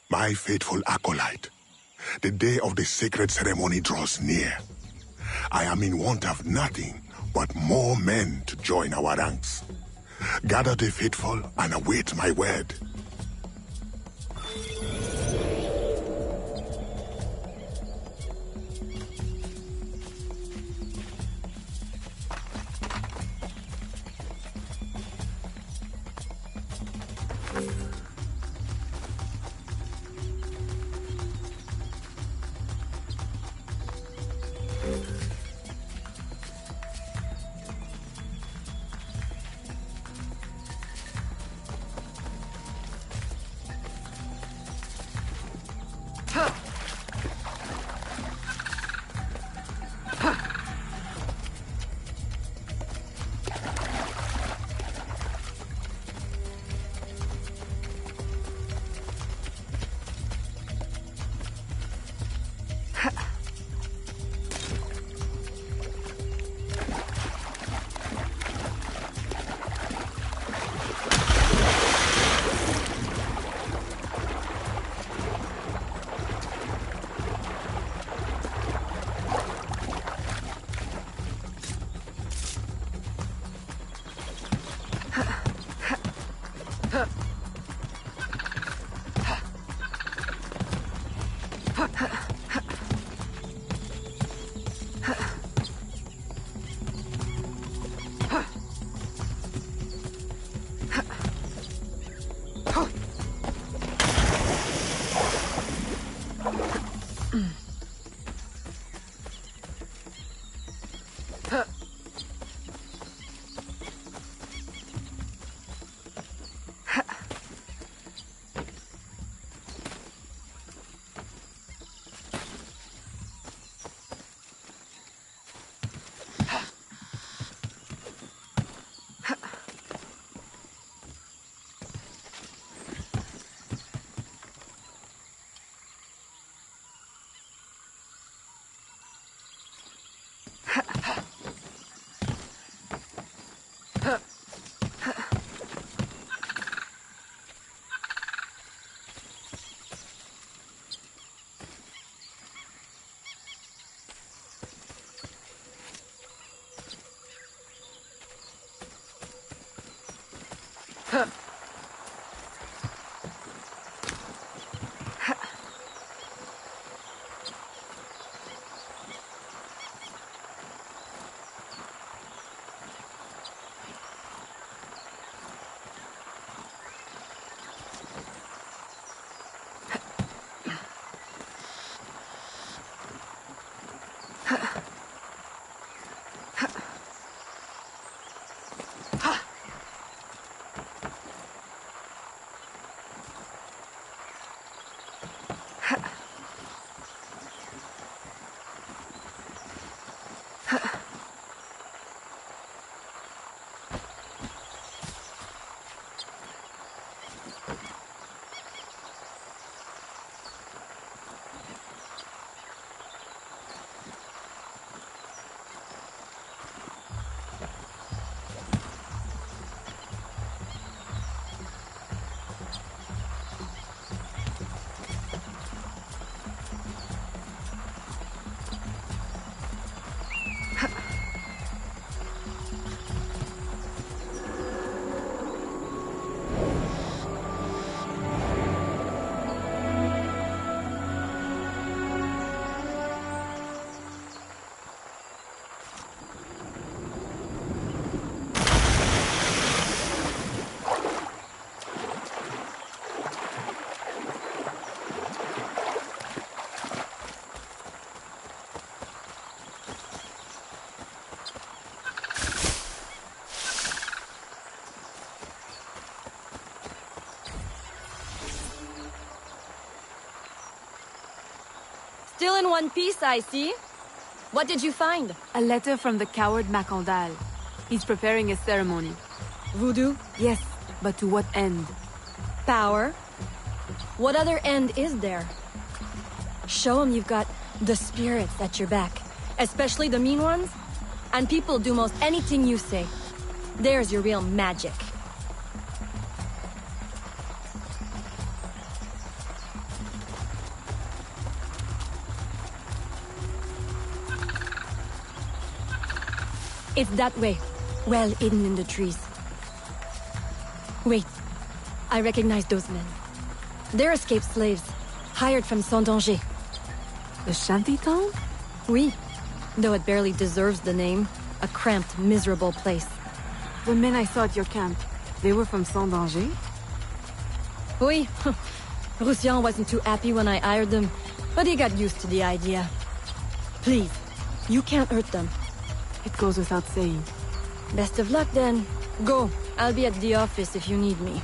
My faithful acolyte, the day of the sacred ceremony draws near. I am in want of nothing but more men to join our ranks. Gather the faithful and await my word. Still in one piece, I see. What did you find? A letter from the coward Macandal. He's preparing a ceremony. Voodoo? Yes, but to what end? Power? What other end is there? Show him you've got the spirits at your back. Especially the mean ones. And people do most anything you say. There's your real magic. It's that way, well hidden in the trees. Wait, I recognize those men. They're escaped slaves, hired from Saint-Danger. The shantytown? Oui, though it barely deserves the name. A cramped, miserable place. The men I saw at your camp, they were from Saint-Danger? Oui, Roussillon wasn't too happy when I hired them, but he got used to the idea. Please, you can't hurt them. It goes without saying. Best of luck then. Go. I'll be at the office if you need me.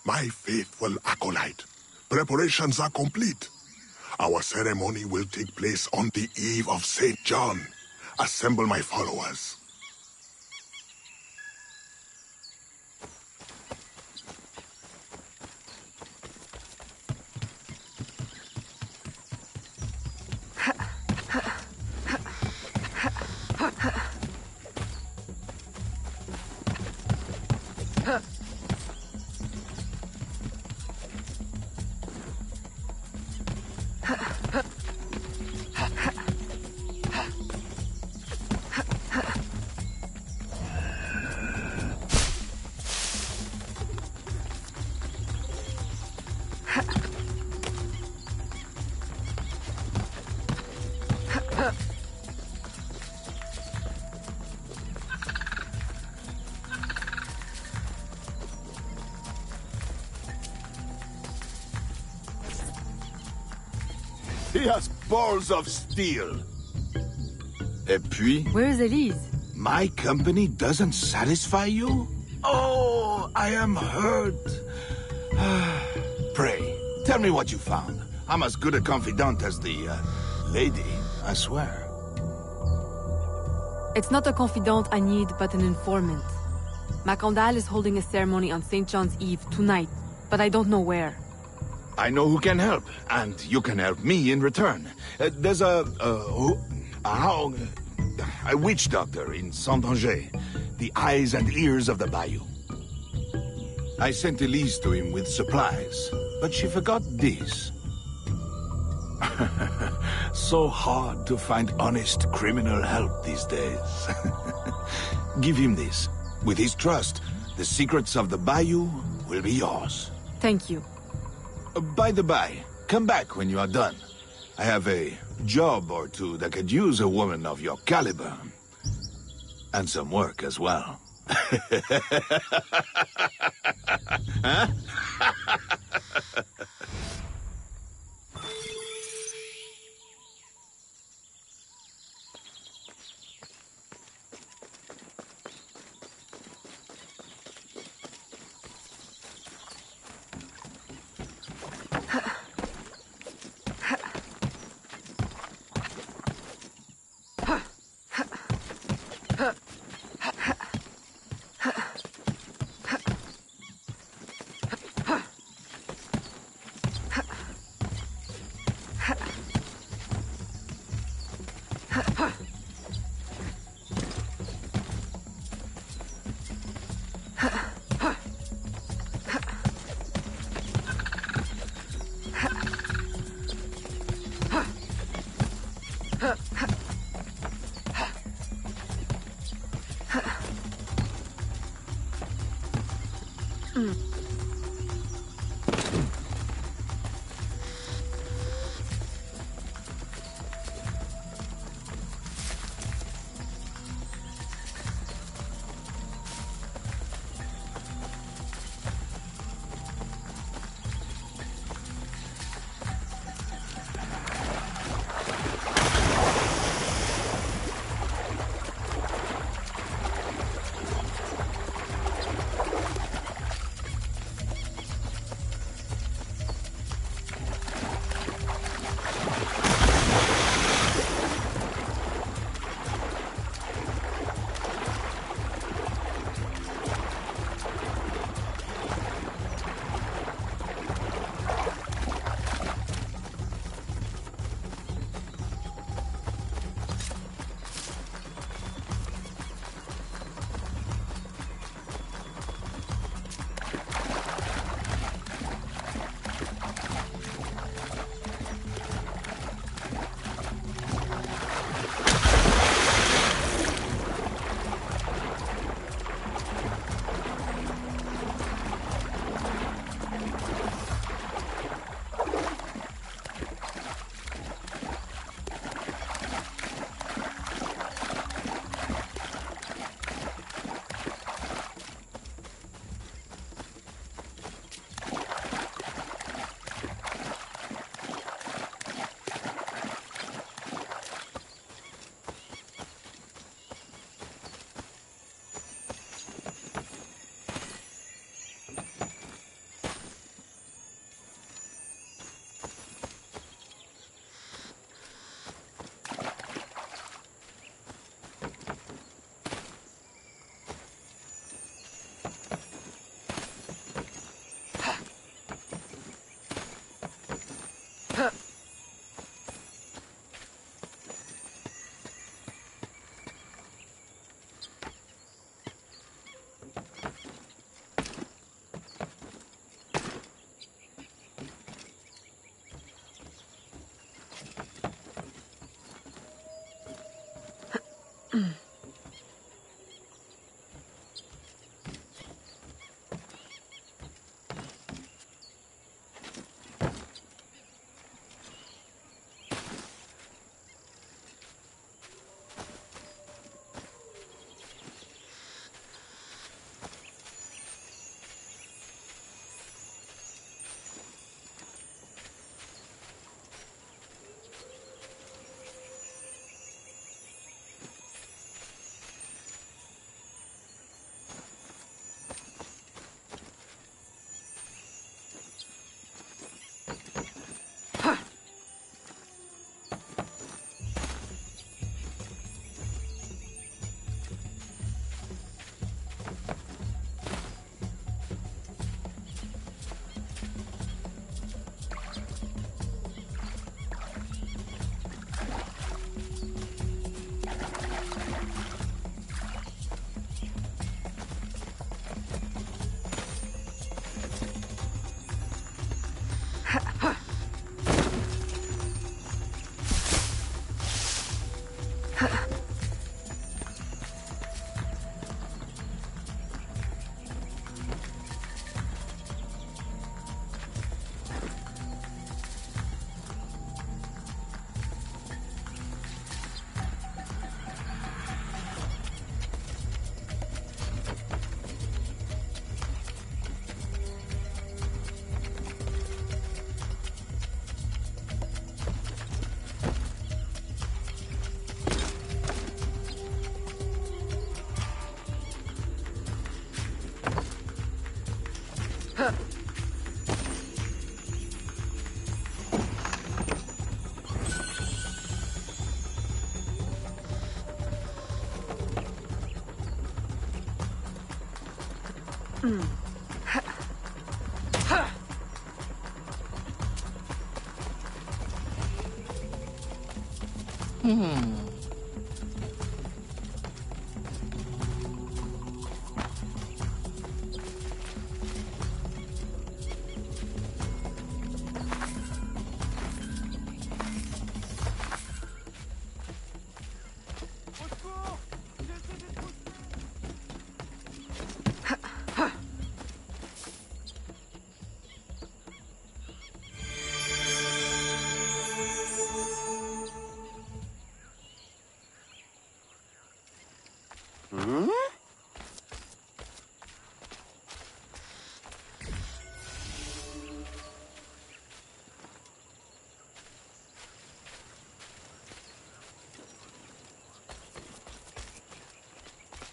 My faithful acolyte, preparations are complete. Our ceremony will take place on the eve of St. John. Assemble my followers. He has balls of steel. Et puis? Where's Elise? My company doesn't satisfy you? Oh, I am hurt. Pray, tell me what you found. I'm as good a confidant as the, lady, I swear. It's not a confidant I need, but an informant. Macandal is holding a ceremony on St. John's Eve tonight, but I don't know where. I know who can help, and you can help me in return. There's a witch doctor in Saint-Anger, the eyes and ears of the bayou. I sent Elise to him with supplies, but she forgot this. So hard to find honest criminal help these days. Give him this. With his trust, the secrets of the bayou will be yours. Thank you. By the by, come back when you are done. I have a job or two that could use a woman of your caliber. And some work as well. Huh?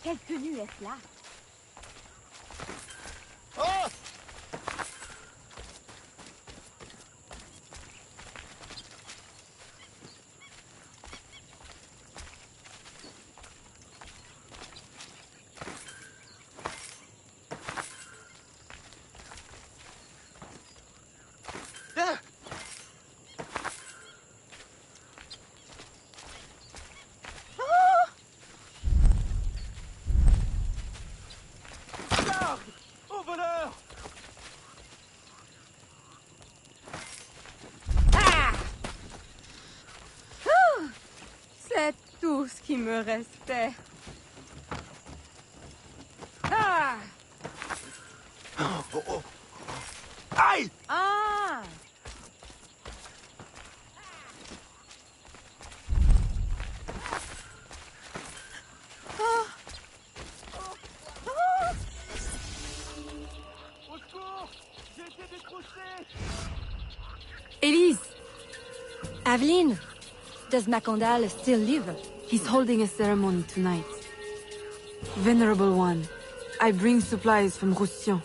Quelle tenue est-ce là? Oh! Ah! Au voleur! C'est tout ce qui me restait. Ah! Oh, oh. Aïe! Ah! Au secours! J'ai été décroché! Elise! Aveline, does Macondal still live? He's holding a ceremony tonight. Venerable One, I bring supplies from Roussillon.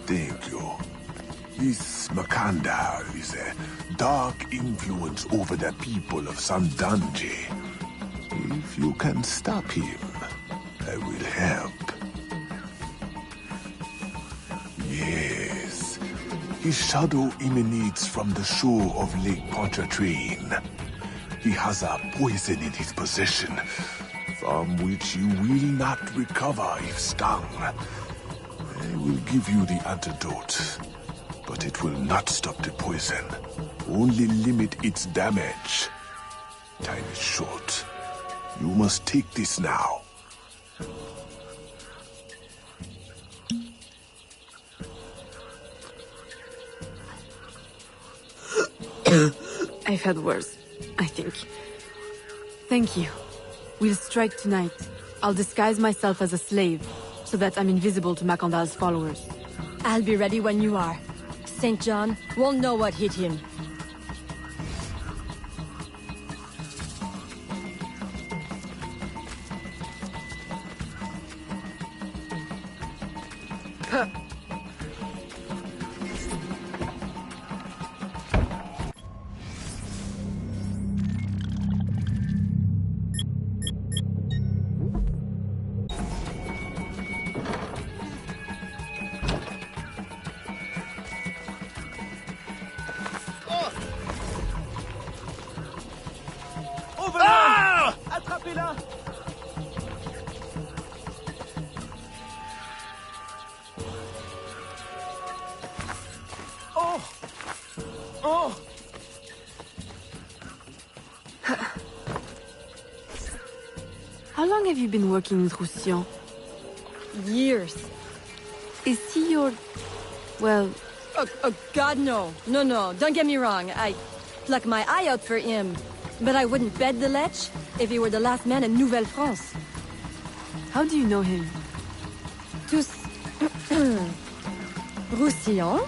Thank you. This Makandal is a dark influence over the people of Sandanji. If you can stop him, I will help. Yes. His shadow emanates from the shore of Lake Pontchartrain. He has a poison in his possession, from which you will not recover if stung. I will give you the antidote, but it will not stop the poison, only limit its damage. Time is short. You must take this now. I've had worse, I think. Thank you. We'll strike tonight. I'll disguise myself as a slave, so that I'm invisible to Macondal's followers. I'll be ready when you are. St. John won't know what hit him. Au voleur! Attrapez-la! Oh! Oh! How long have you been working with Roussillon? Years. Is he your... well... Oh, God, no. No, don't get me wrong. I pluck my eye out for him. But I wouldn't bet the Lech if he were the last man in Nouvelle-France. How do you know him? Tous... Roussillon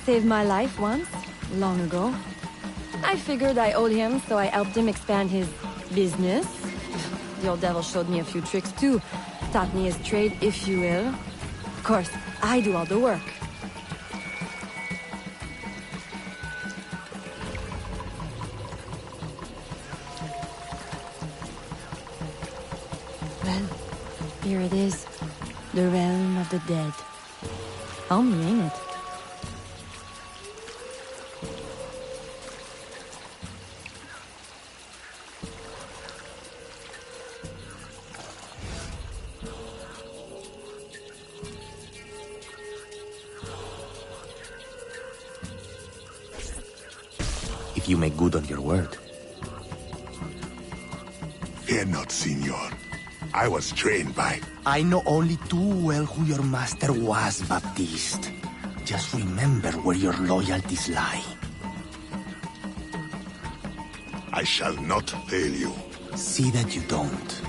saved my life once, long ago. I figured I owed him, so I helped him expand his business. The old devil showed me a few tricks too, taught me his trade, if you will. Of course, I do all the work. Well, here it is. The realm of the dead. Homey, ain't it? If you make good on your word. Fear not, Signor. I was trained by... I know only too well who your master was, Baptiste. Just remember where your loyalties lie. I shall not fail you. See that you don't.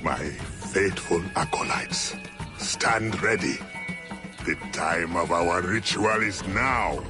My faithful acolytes, stand ready. The time of our ritual is now.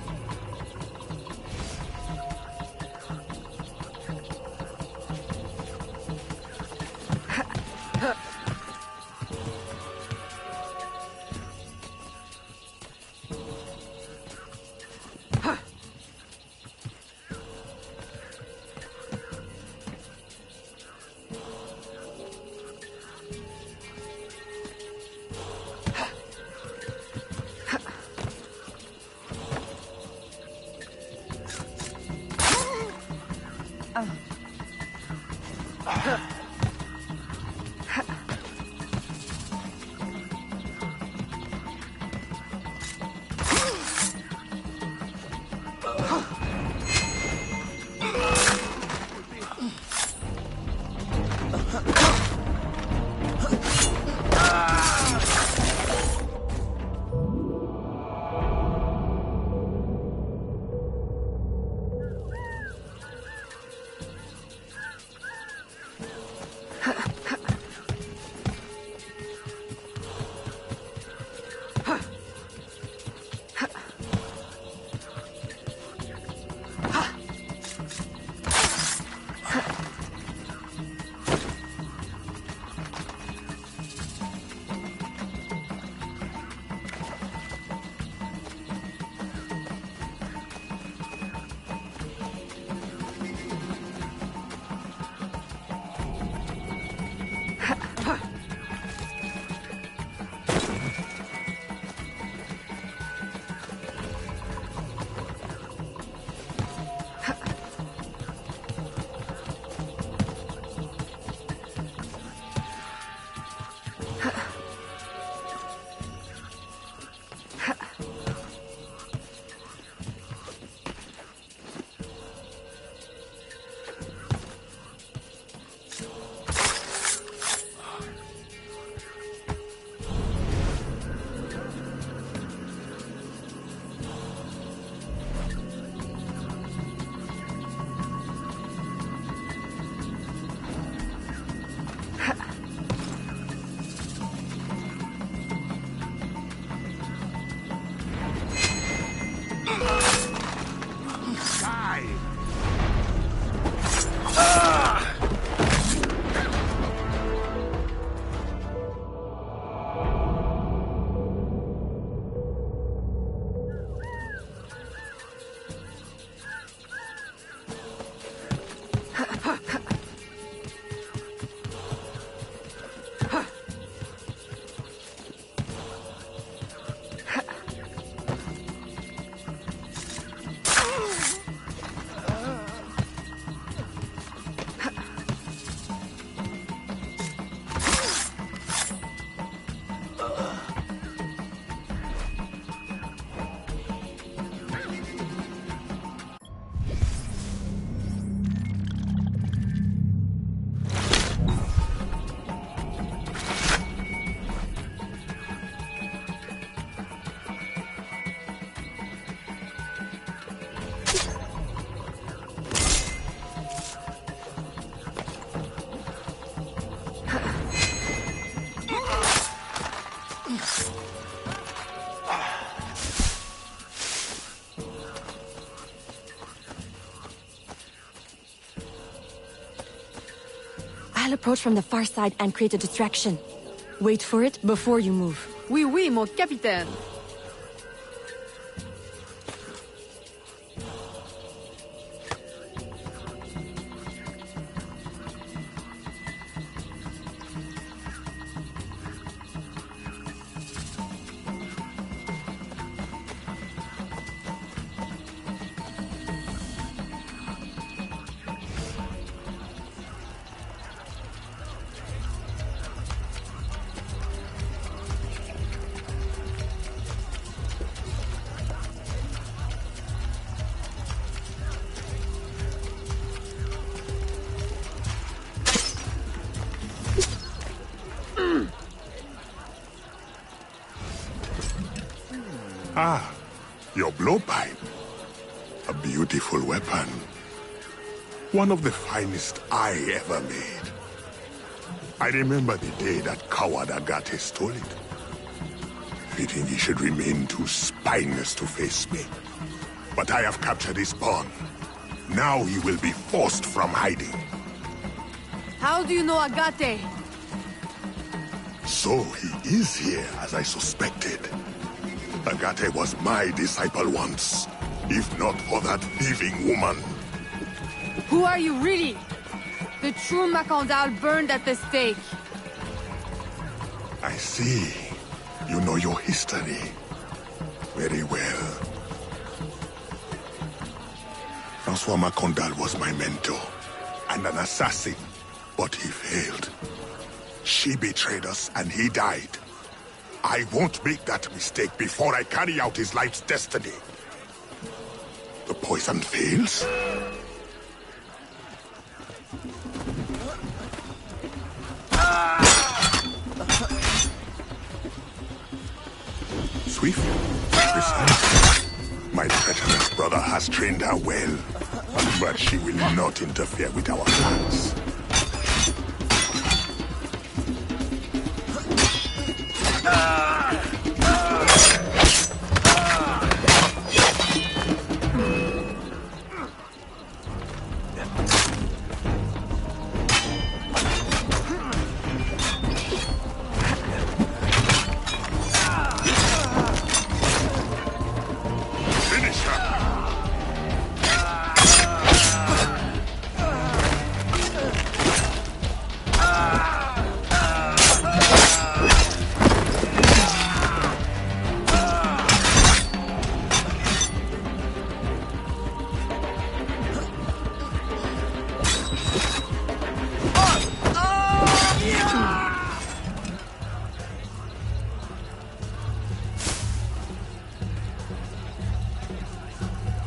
approach from the far side and create a distraction. Wait for it before you move. Oui, oui, mon capitaine. Ah, your blowpipe. A beautiful weapon. One of the finest I ever made. I remember the day that coward Agate stole it. Fitting he should remain too spineless to face me. But I have captured his pawn. Now he will be forced from hiding. How do you know Agate? So he is here, as I suspected. Agate was my disciple once, if not for that thieving woman. Who are you really? The true Macandal burned at the stake. I see. You know your history. Very well. Francois Macandal was my mentor, and an assassin, but he failed. She betrayed us, and he died. I won't make that mistake before I carry out his life's destiny. The poison fails? Swift, precise. My treacherous brother has trained her well, but she will not interfere with our plans.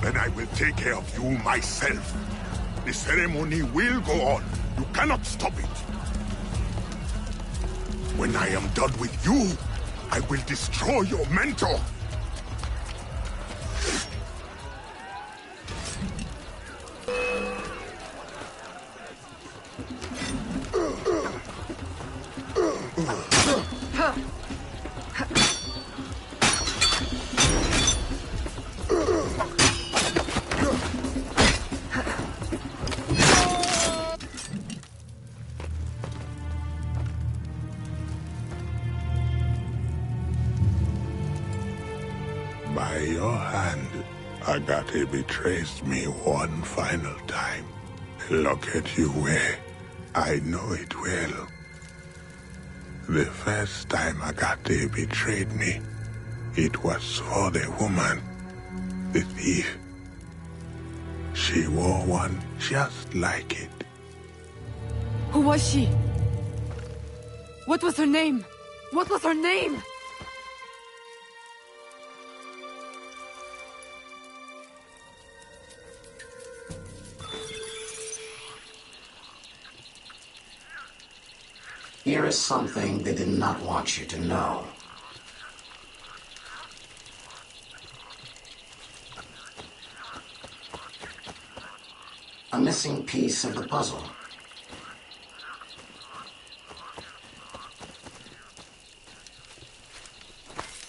Then I will take care of you myself. The ceremony will go on. You cannot stop it. When I am done with you, I will destroy your mentor. By your hand, Agate betrays me one final time. Look at you where I know it well. The first time Agate betrayed me, it was for the woman, the thief. She wore one just like it. Who was she? What was her name? What was her name? Here is something they did not want you to know. A missing piece of the puzzle.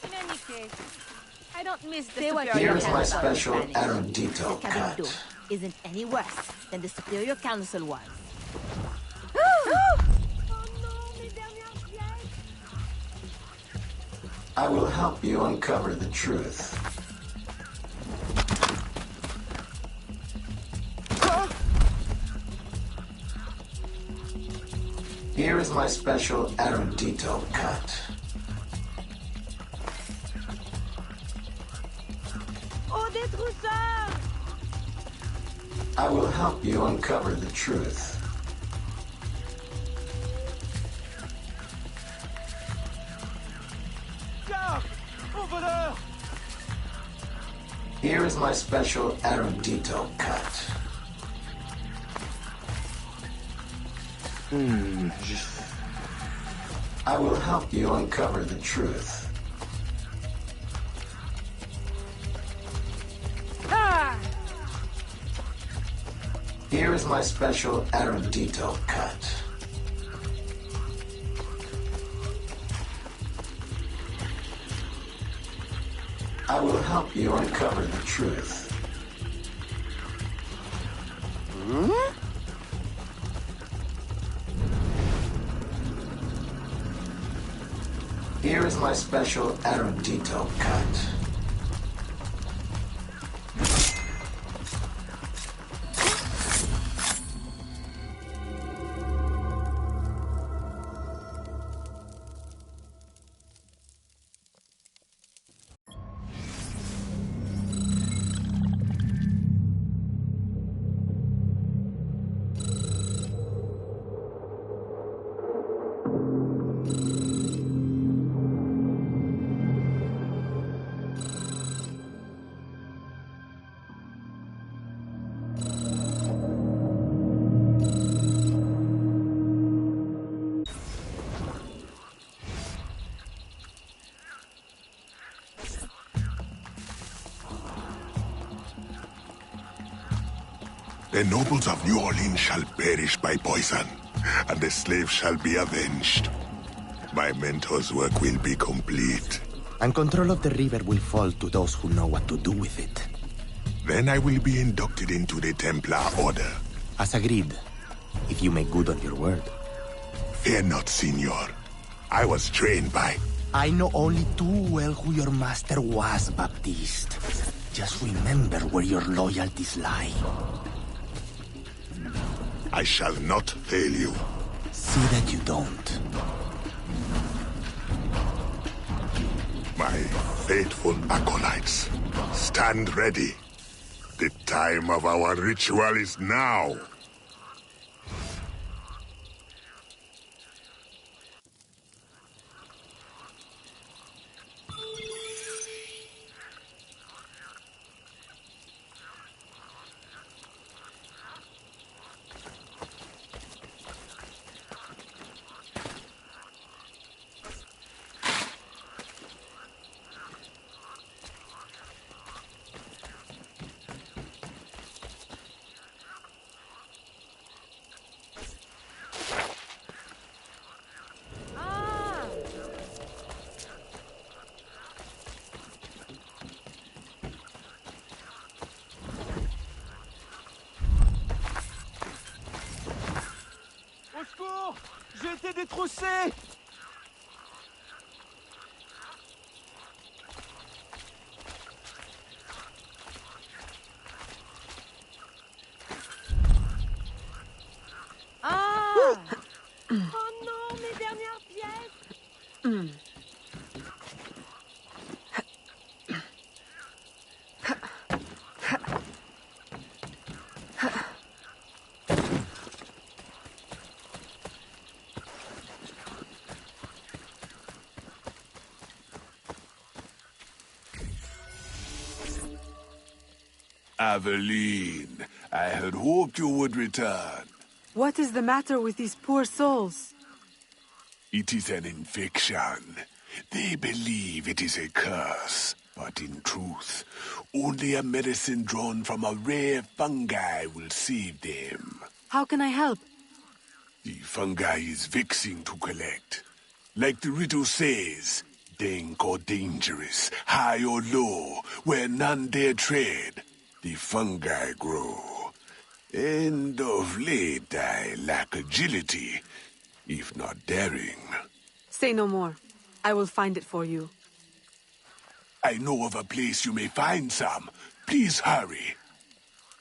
In any case, I don't miss the Here's my special erudito cut. Isn't any worse than the Superior Council was. I will help you uncover the truth. Here is my special erudito cut. Oh, des trousseurs! I will help you uncover the truth. Garde! Au voleur! Here is my special erudito cut. I will help you uncover the truth. Ah! Here is my special erudito cut. I will help you uncover the truth. Here is my special erudito cut. The nobles of New Orleans shall perish by poison, and the slaves shall be avenged. My mentor's work will be complete. And control of the river will fall to those who know what to do with it. Then I will be inducted into the Templar Order. As agreed, if you make good on your word. Fear not, Signor. I was trained by... I know only too well who your master was, Baptiste. Just remember where your loyalties lie. I shall not fail you. See that you don't. My faithful acolytes, stand ready. The time of our ritual is now. Au secours! J'ai été détroussé! Ah! Oh non, mes dernières pièces! Aveline, I had hoped you would return. What is the matter with these poor souls? It is an infection. They believe it is a curse, but in truth, only a medicine drawn from a rare fungi will save them. How can I help? The fungi is vexing to collect. Like the riddle says, dank or dangerous, high or low, where none dare tread, the fungi grow. And of late I lack agility, if not daring. Say no more. I will find it for you. I know of a place you may find some. Please hurry.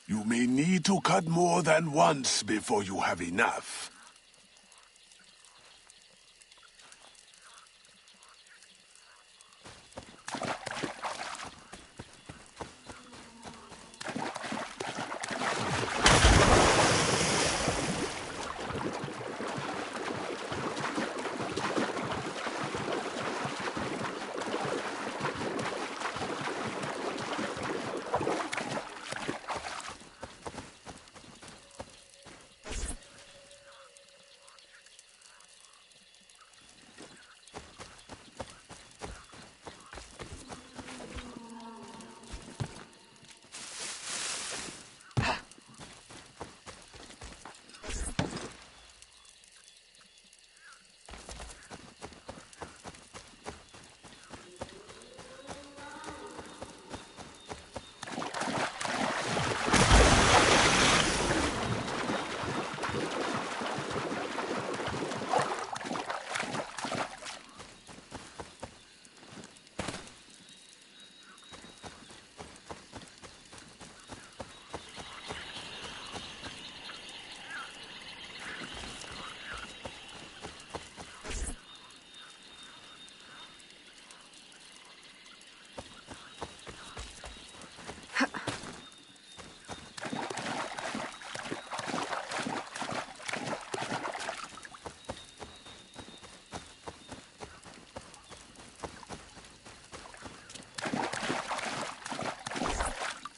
You may need to cut more than once before you have enough.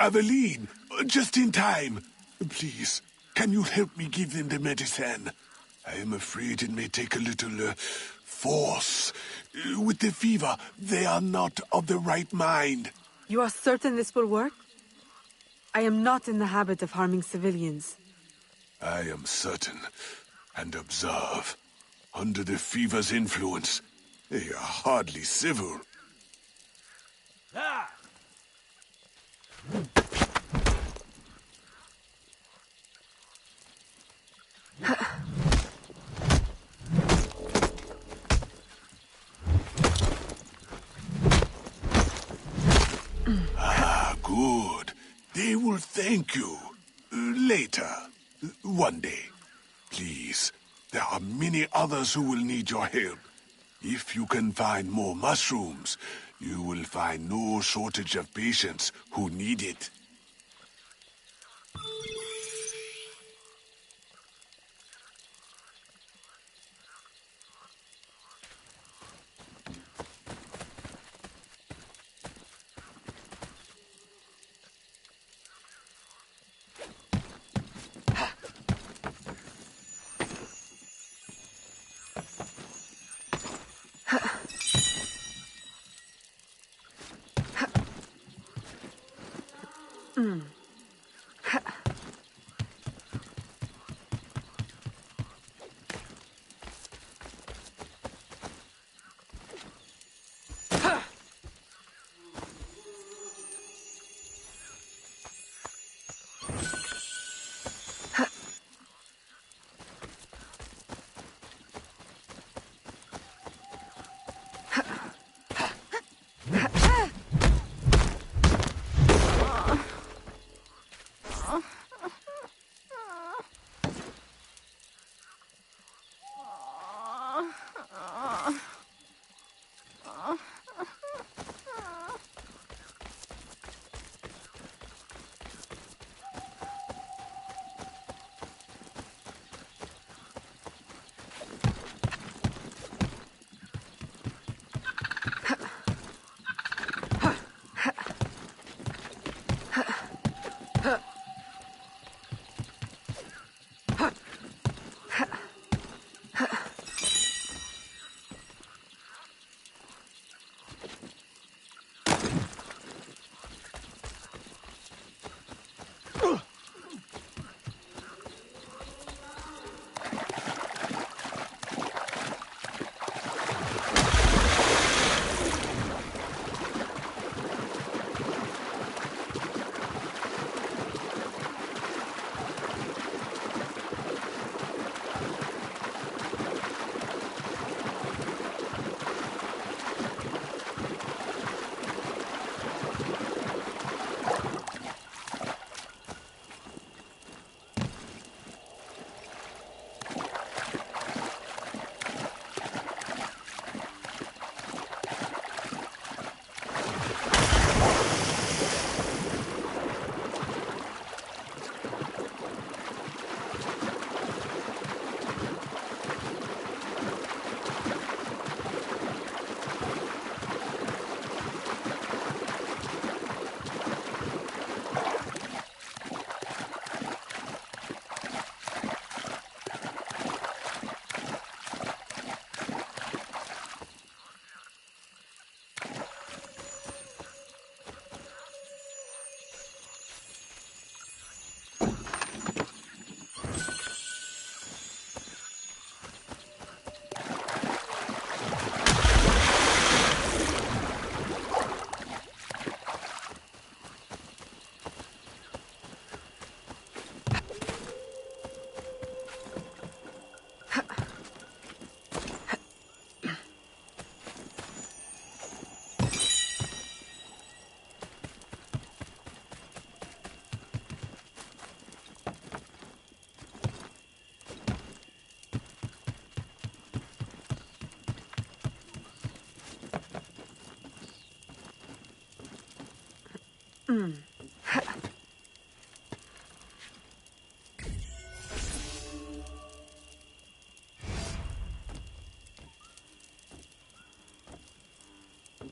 Aveline, just in time. Please, can you help me give them the medicine? I am afraid it may take a little force. With the fever, they are not of the right mind. You are certain this will work? I am not in the habit of harming civilians. I am certain. And observe. Under the fever's influence, they are hardly civil. Ah! Good. They will thank you. Later. One day. Please. There are many others who will need your help. If you can find more mushrooms, you will find no shortage of patients who need it.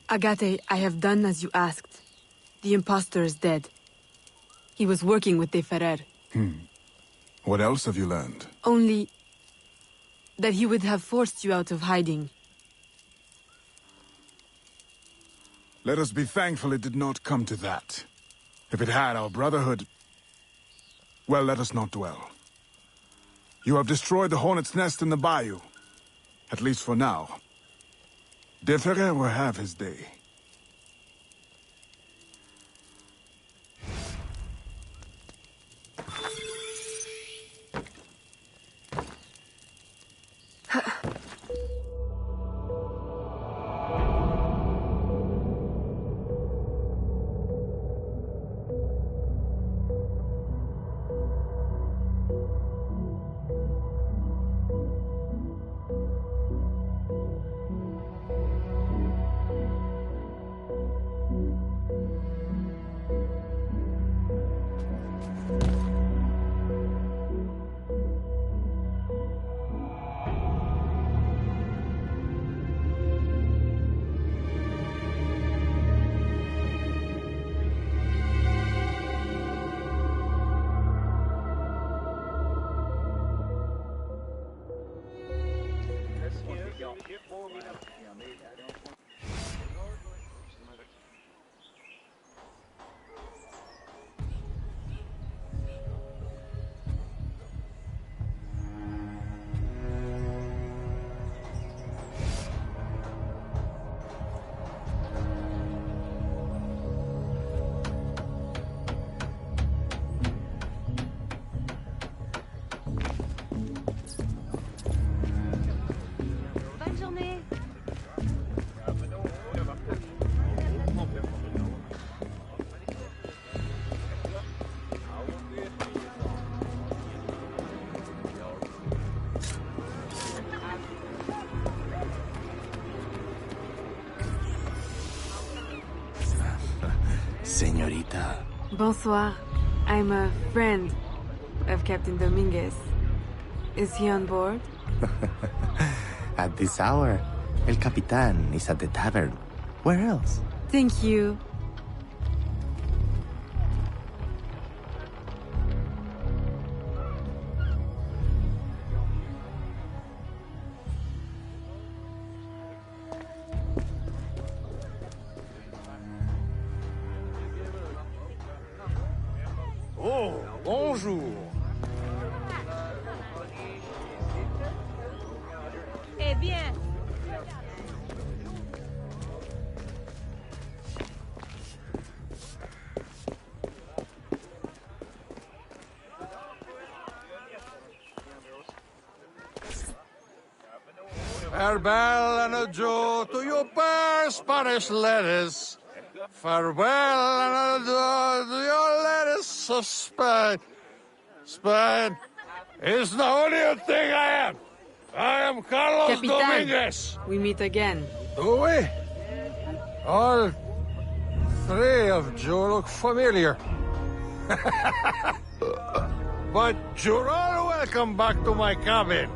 Agate, I have done as you asked. The impostor is dead. He was working with De Ferrer. What else have you learned? Only that he would have forced you out of hiding. Let us be thankful it did not come to that. If it had, our brotherhood... Well, let us not dwell. You have destroyed the hornet's nest in the bayou. At least for now. De Ferrer will have his day. Señorita. Bonsoir. I'm a friend of Captain Dominguez. Is he on board? At this hour, El Capitan is at the tavern. Where else? Thank you. Oh, bonjour. Eh bien. Farewell and adieu to your fair Spanish ladies. Farewell and adieu to your ladies of Spain. Spain is the only thing I am. I am Carlos Capitan, Dominguez. we meet again. Do we? All three of you look familiar. But you're all welcome back to my cabin.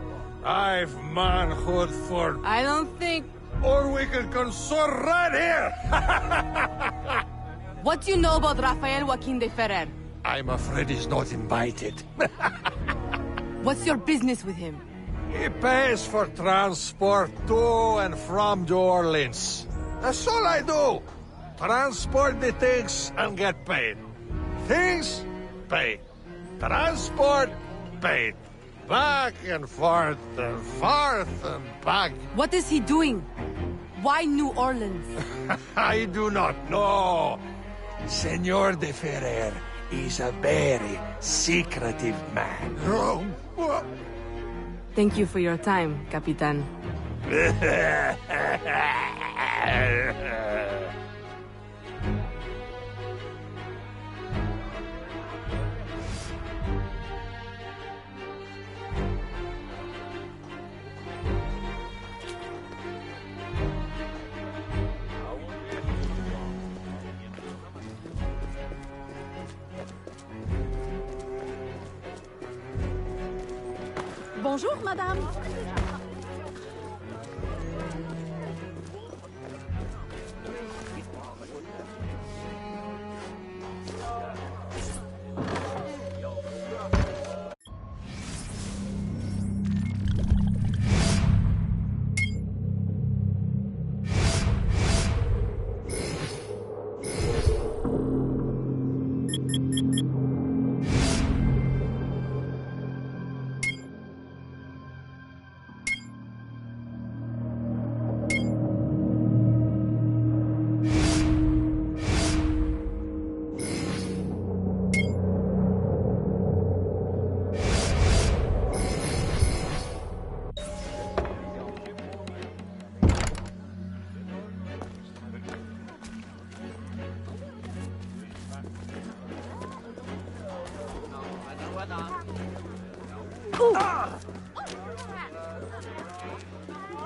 I've manhood for... I don't think... Or we can consort right here! What do you know about Rafael Joaquin de Ferrer? I'm afraid he's not invited. What's your business with him? He pays for transport to and from New Orleans. That's all I do. Transport the things and get paid. Things, paid. Transport, paid. Back and forth and back. What is he doing? Why New Orleans? I do not know. Senor de Ferrer is a very secretive man. Thank you for your time, Capitan. Bonjour, madame.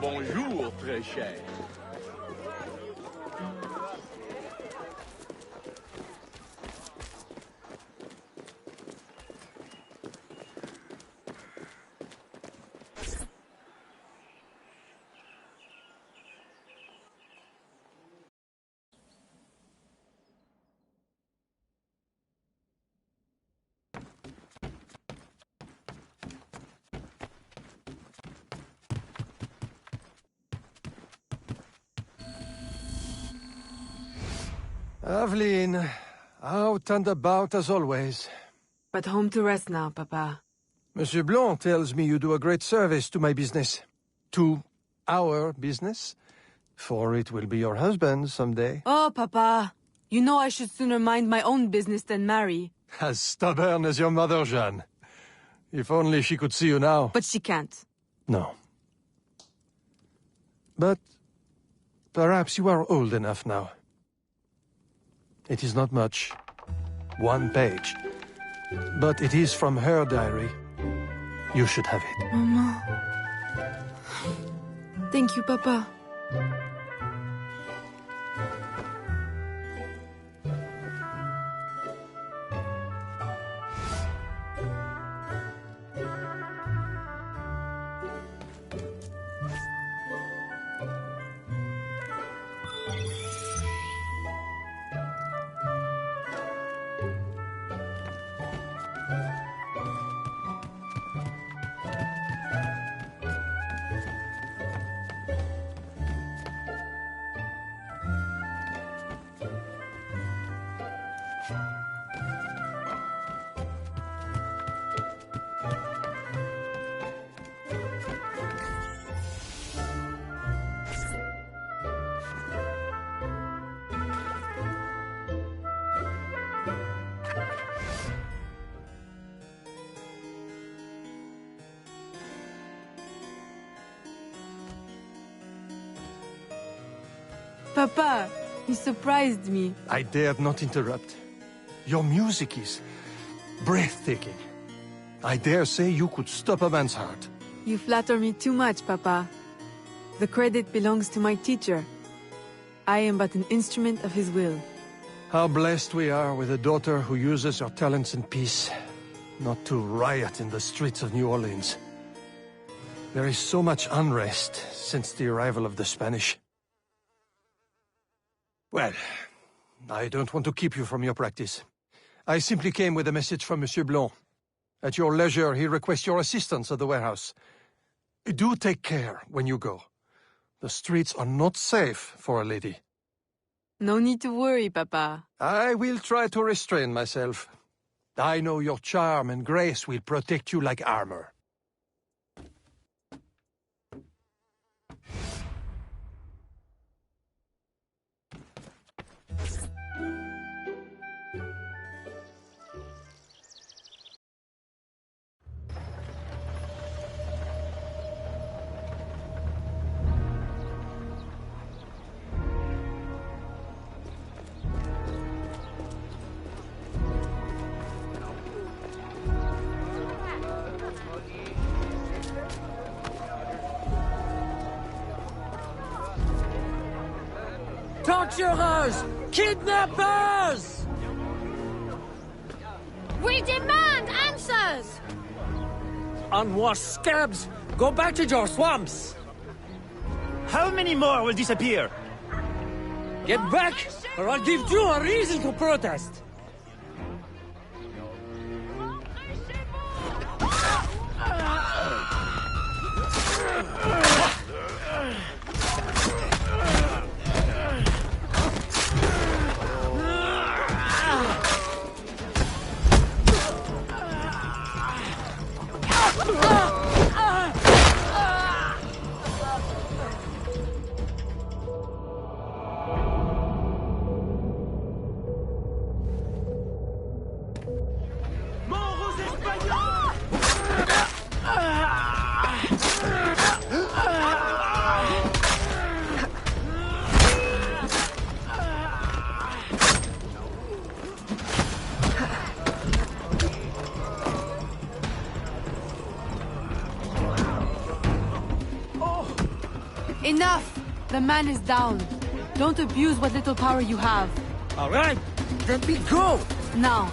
Bonjour, très cher. Aveline, out and about as always. But home to rest now, Papa. Monsieur Blanc tells me you do a great service to my business. To our business. For it will be your husband someday. Oh, Papa. You know I should sooner mind my own business than marry. As stubborn as your mother, Jeanne. If only she could see you now. But she can't. No. But perhaps you are old enough now. It is not much. 1 page. But it is from her diary. You should have it. Mama. Thank you, Papa. Papa, you surprised me. I dared not interrupt. Your music is breathtaking. I dare say you could stop a man's heart. You flatter me too much, Papa. The credit belongs to my teacher. I am but an instrument of his will. How blessed we are with a daughter who uses her talents in peace, not to riot in the streets of New Orleans. There is so much unrest since the arrival of the Spanish. Well, I don't want to keep you from your practice. I simply came with a message from Monsieur Blanc. At your leisure, he requests your assistance at the warehouse. Do take care when you go. The streets are not safe for a lady. No need to worry, Papa. I will try to restrain myself. I know your charm and grace will protect you like armor. Torturers! Kidnappers! We demand answers! unwashed scabs! Go back to your swamps! How many more will disappear? Get back, or I'll give you a reason to protest! Enough! The man is down. Don't abuse what little power you have. All right, let me go! Now,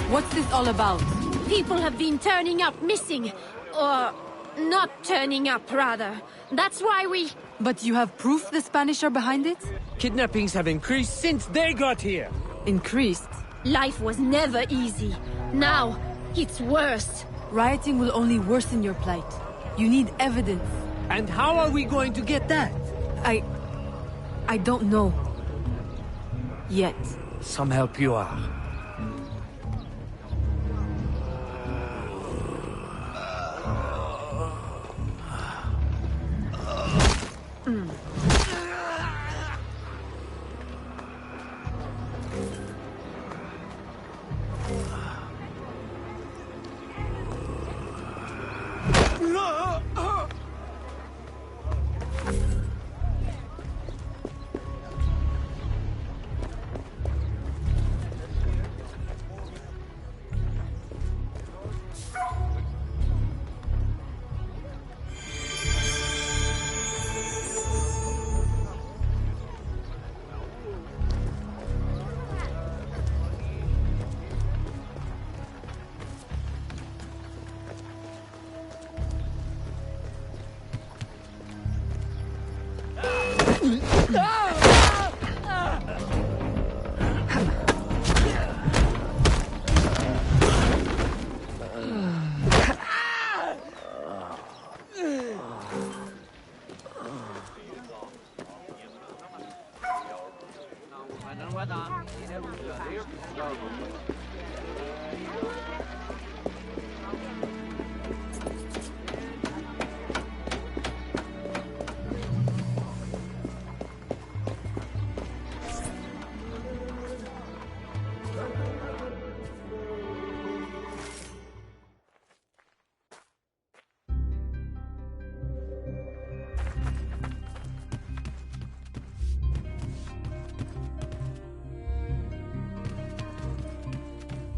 what's this all about? People have been turning up missing. Or not turning up, rather. That's why we... But you have proof the Spanish are behind it? Kidnappings have increased since they got here. Increased? Life was never easy. Now, it's worse. Rioting will only worsen your plight. You need evidence. And how are we going to get that? I don't know. Yet. Some help you are.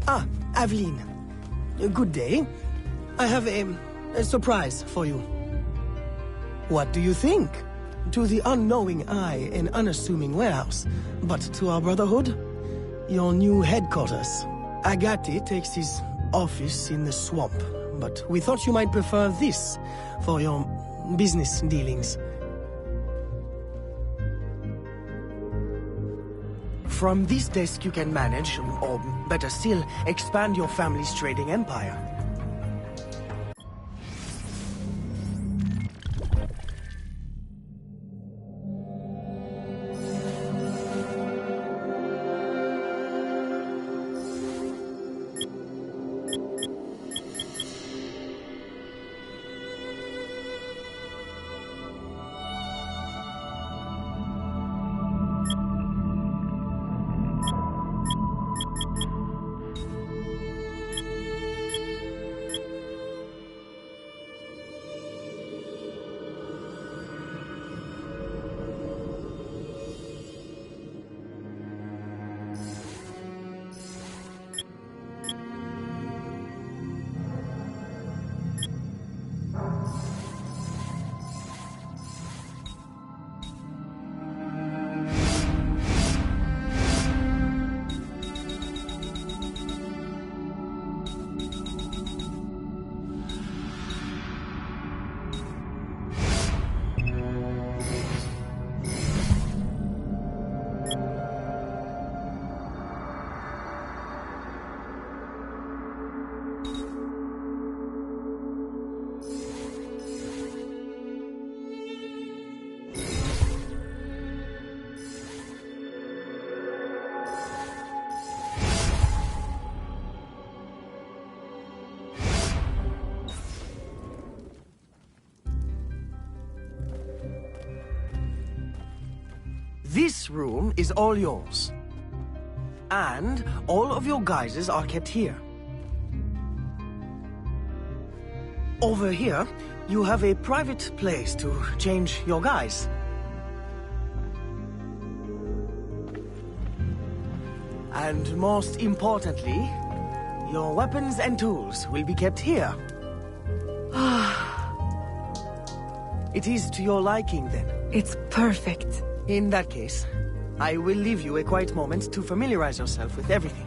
Ah, Aveline. Good day. I have a surprise for you. What do you think? To the unknowing eye, an unassuming warehouse. But to our brotherhood, your new headquarters. Agati takes his office in the swamp, but we thought you might prefer this for your business dealings. From this desk you can manage, or better still, expand your family's trading empire. This room is all yours. And all of your guises are kept here. Over here, you have a private place to change your guise. And most importantly, your weapons and tools will be kept here. It is to your liking, then? It's perfect. In that case, I will leave you a quiet moment to familiarize yourself with everything.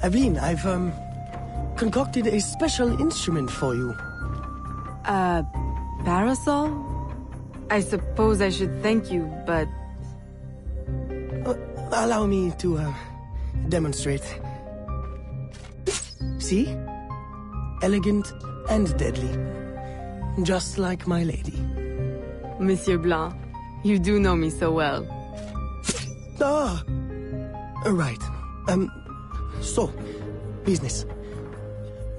Evelyn, I've, concocted a special instrument for you. A parasol? I suppose I should thank you, but... Allow me to, demonstrate. See? Elegant and deadly. Just like my lady. Monsieur Blanc, you do know me so well. Ah! Right. So, business.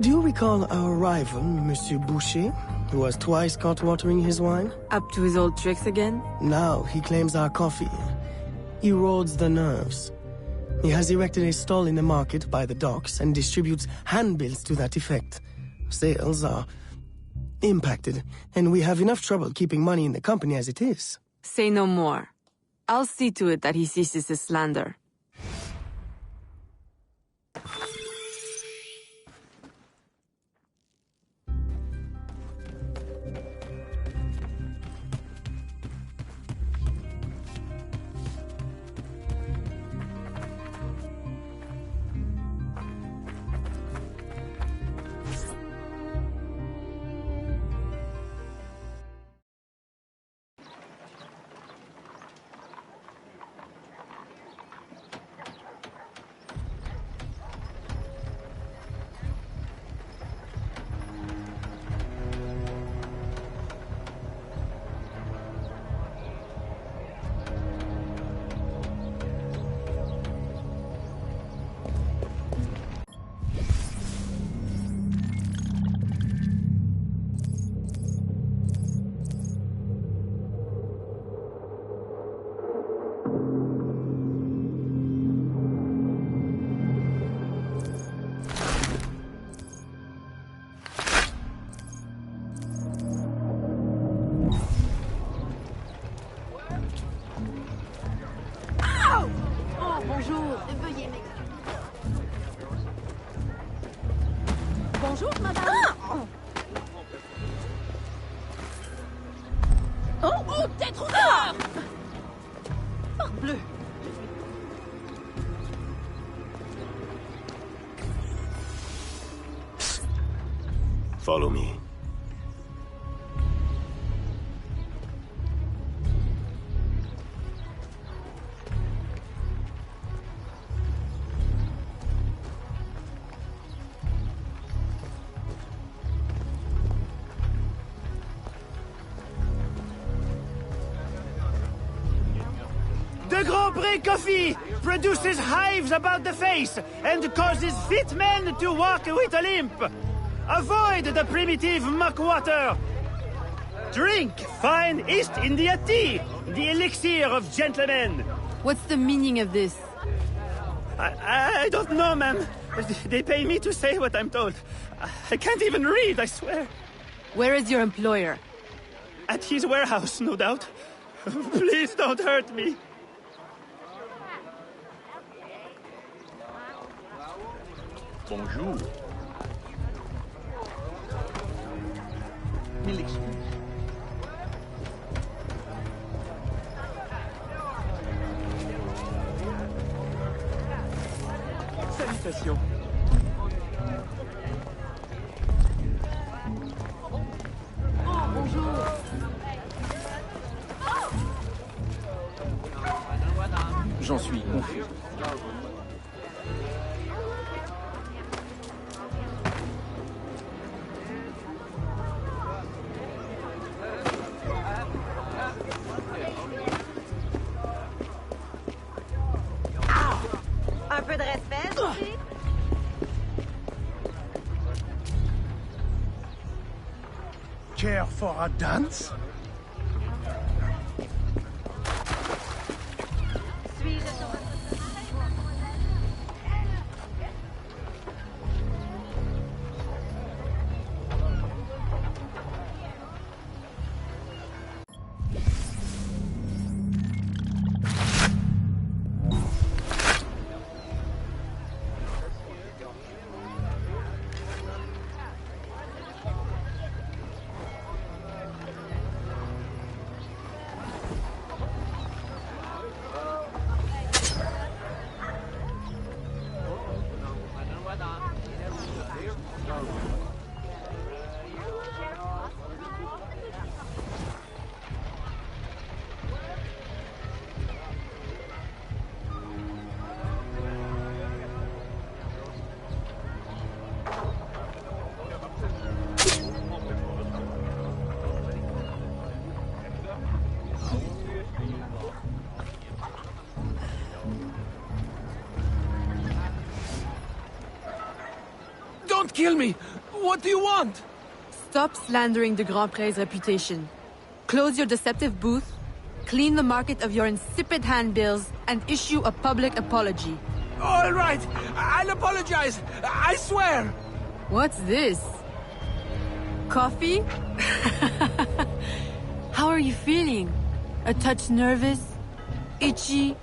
Do you recall our rival, Monsieur Boucher, who was twice caught watering his wine? Up to his old tricks again? Now he claims our coffee erodes the nerves. He has erected a stall in the market by the docks and distributes handbills to that effect. Sales are impacted, and we have enough trouble keeping money in the company as it is. Say no more. I'll see to it that he ceases his slander. Bonjour, madame. Oh, tête rouge! Parbleu. Follow me. The Grand Prix coffee produces hives about the face and causes fit men to walk with a limp. Avoid the primitive muck water. Drink fine East India tea, the elixir of gentlemen. What's the meaning of this? I don't know, ma'am. They pay me to say what I'm told. I can't even read, I swear. Where is your employer? At his warehouse, no doubt. Please don't hurt me. Bonjour. Mille excuses. Salutations. Bonjour. J'en suis confus. Un peu de respect, Sophie? Care for a dance? Suis-je sur votre... Don't kill me! What do you want? Stop slandering the Grand Pré's reputation. Close your deceptive booth, clean the market of your insipid handbills, and issue a public apology. All right, I'll apologize. I swear. What's this? Coffee? How are you feeling? A touch nervous? Itchy?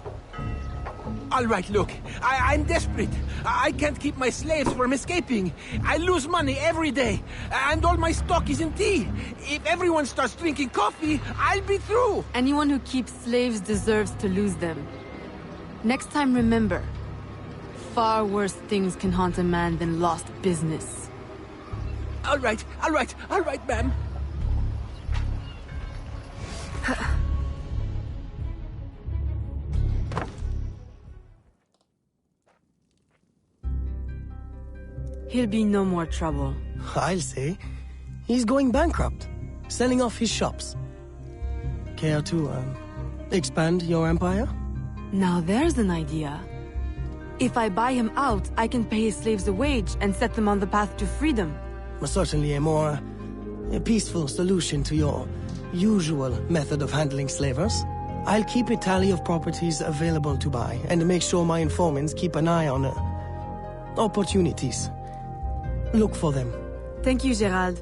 All right, look, I'm desperate. I can't keep my slaves from escaping. I lose money every day, and all my stock is in tea. If everyone starts drinking coffee, I'll be through. Anyone who keeps slaves deserves to lose them. Next time, remember, far worse things can haunt a man than lost business. All right, ma'am. He'll be no more trouble. I'll say. He's going bankrupt, selling off his shops. Care to, expand your empire? Now there's an idea. If I buy him out, I can pay his slaves a wage and set them on the path to freedom. Certainly a more peaceful solution to your usual method of handling slavers. I'll keep a tally of properties available to buy and make sure my informants keep an eye on opportunities. Look for them. Thank you, Gerald.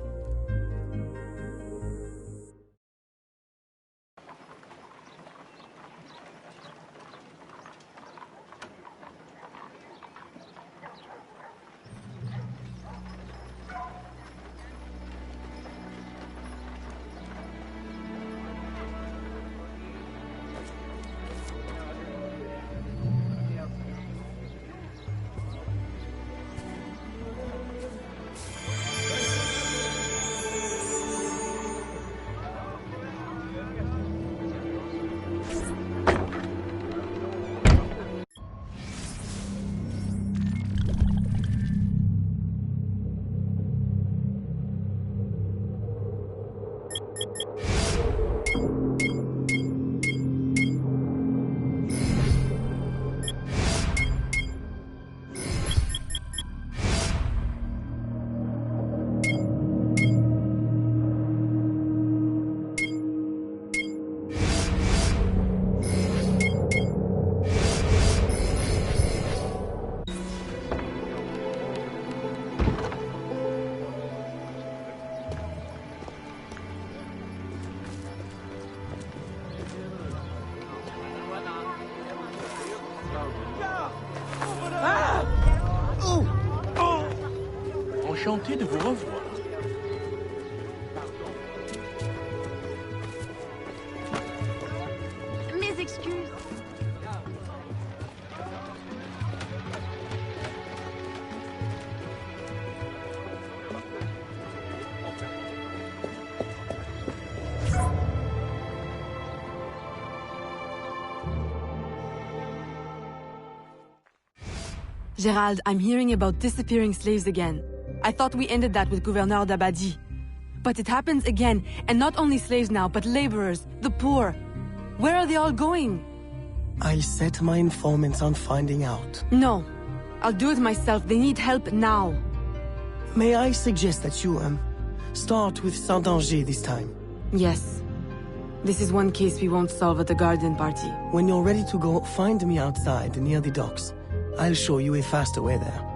Enchanté de vous revoir. Mes excuses. Gerald, I'm hearing about disappearing slaves again. I thought we ended that with Gouverneur d'Abadie. But it happens again, and not only slaves now, but laborers, the poor. Where are they all going? I'll set my informants on finding out. No. I'll do it myself. They need help now. May I suggest that you, start with Saint-Danger this time? Yes. This is one case we won't solve at the garden party. When you're ready to go, find me outside near the docks. I'll show you a faster way there.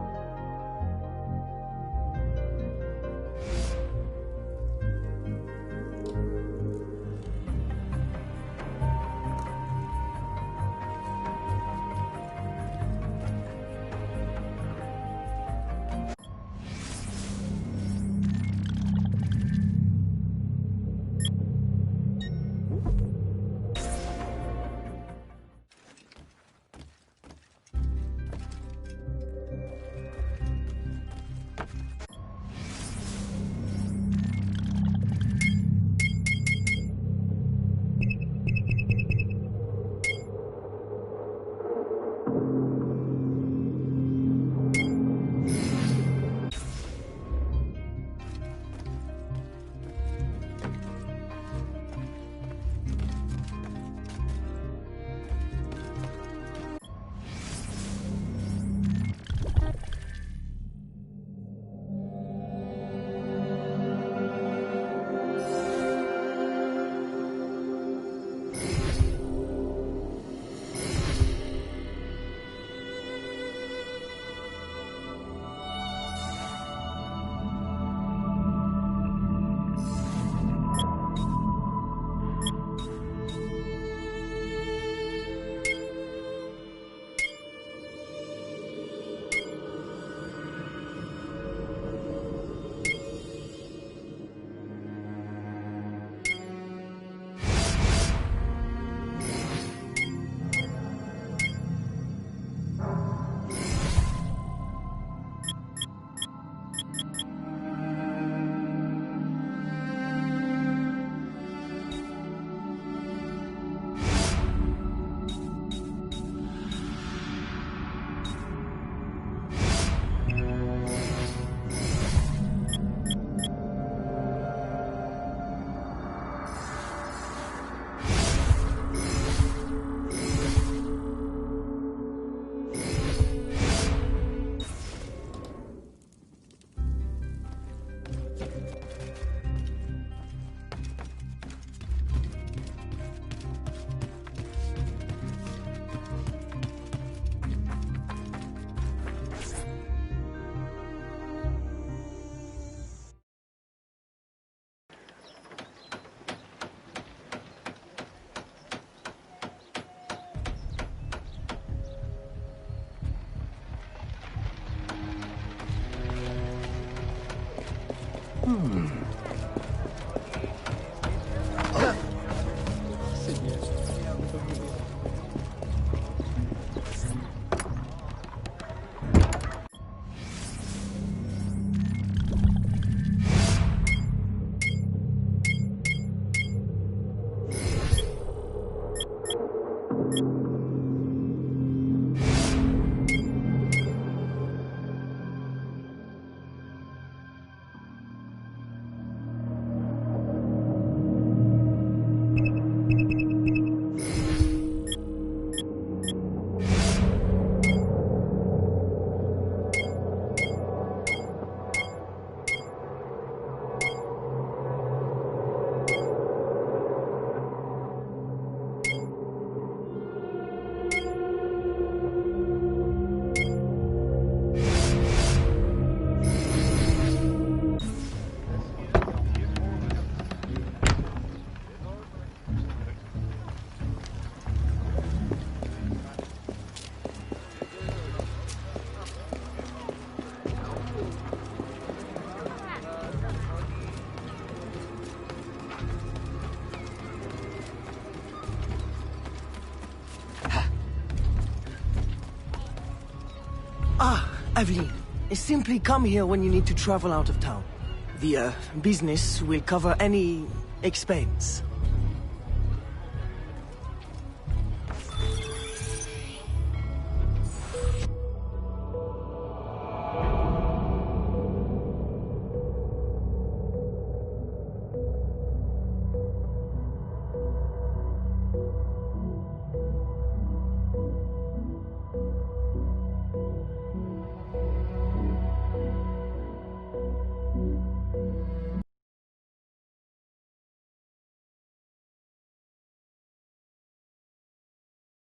Aveline, simply come here when you need to travel out of town. The, business will cover any expense.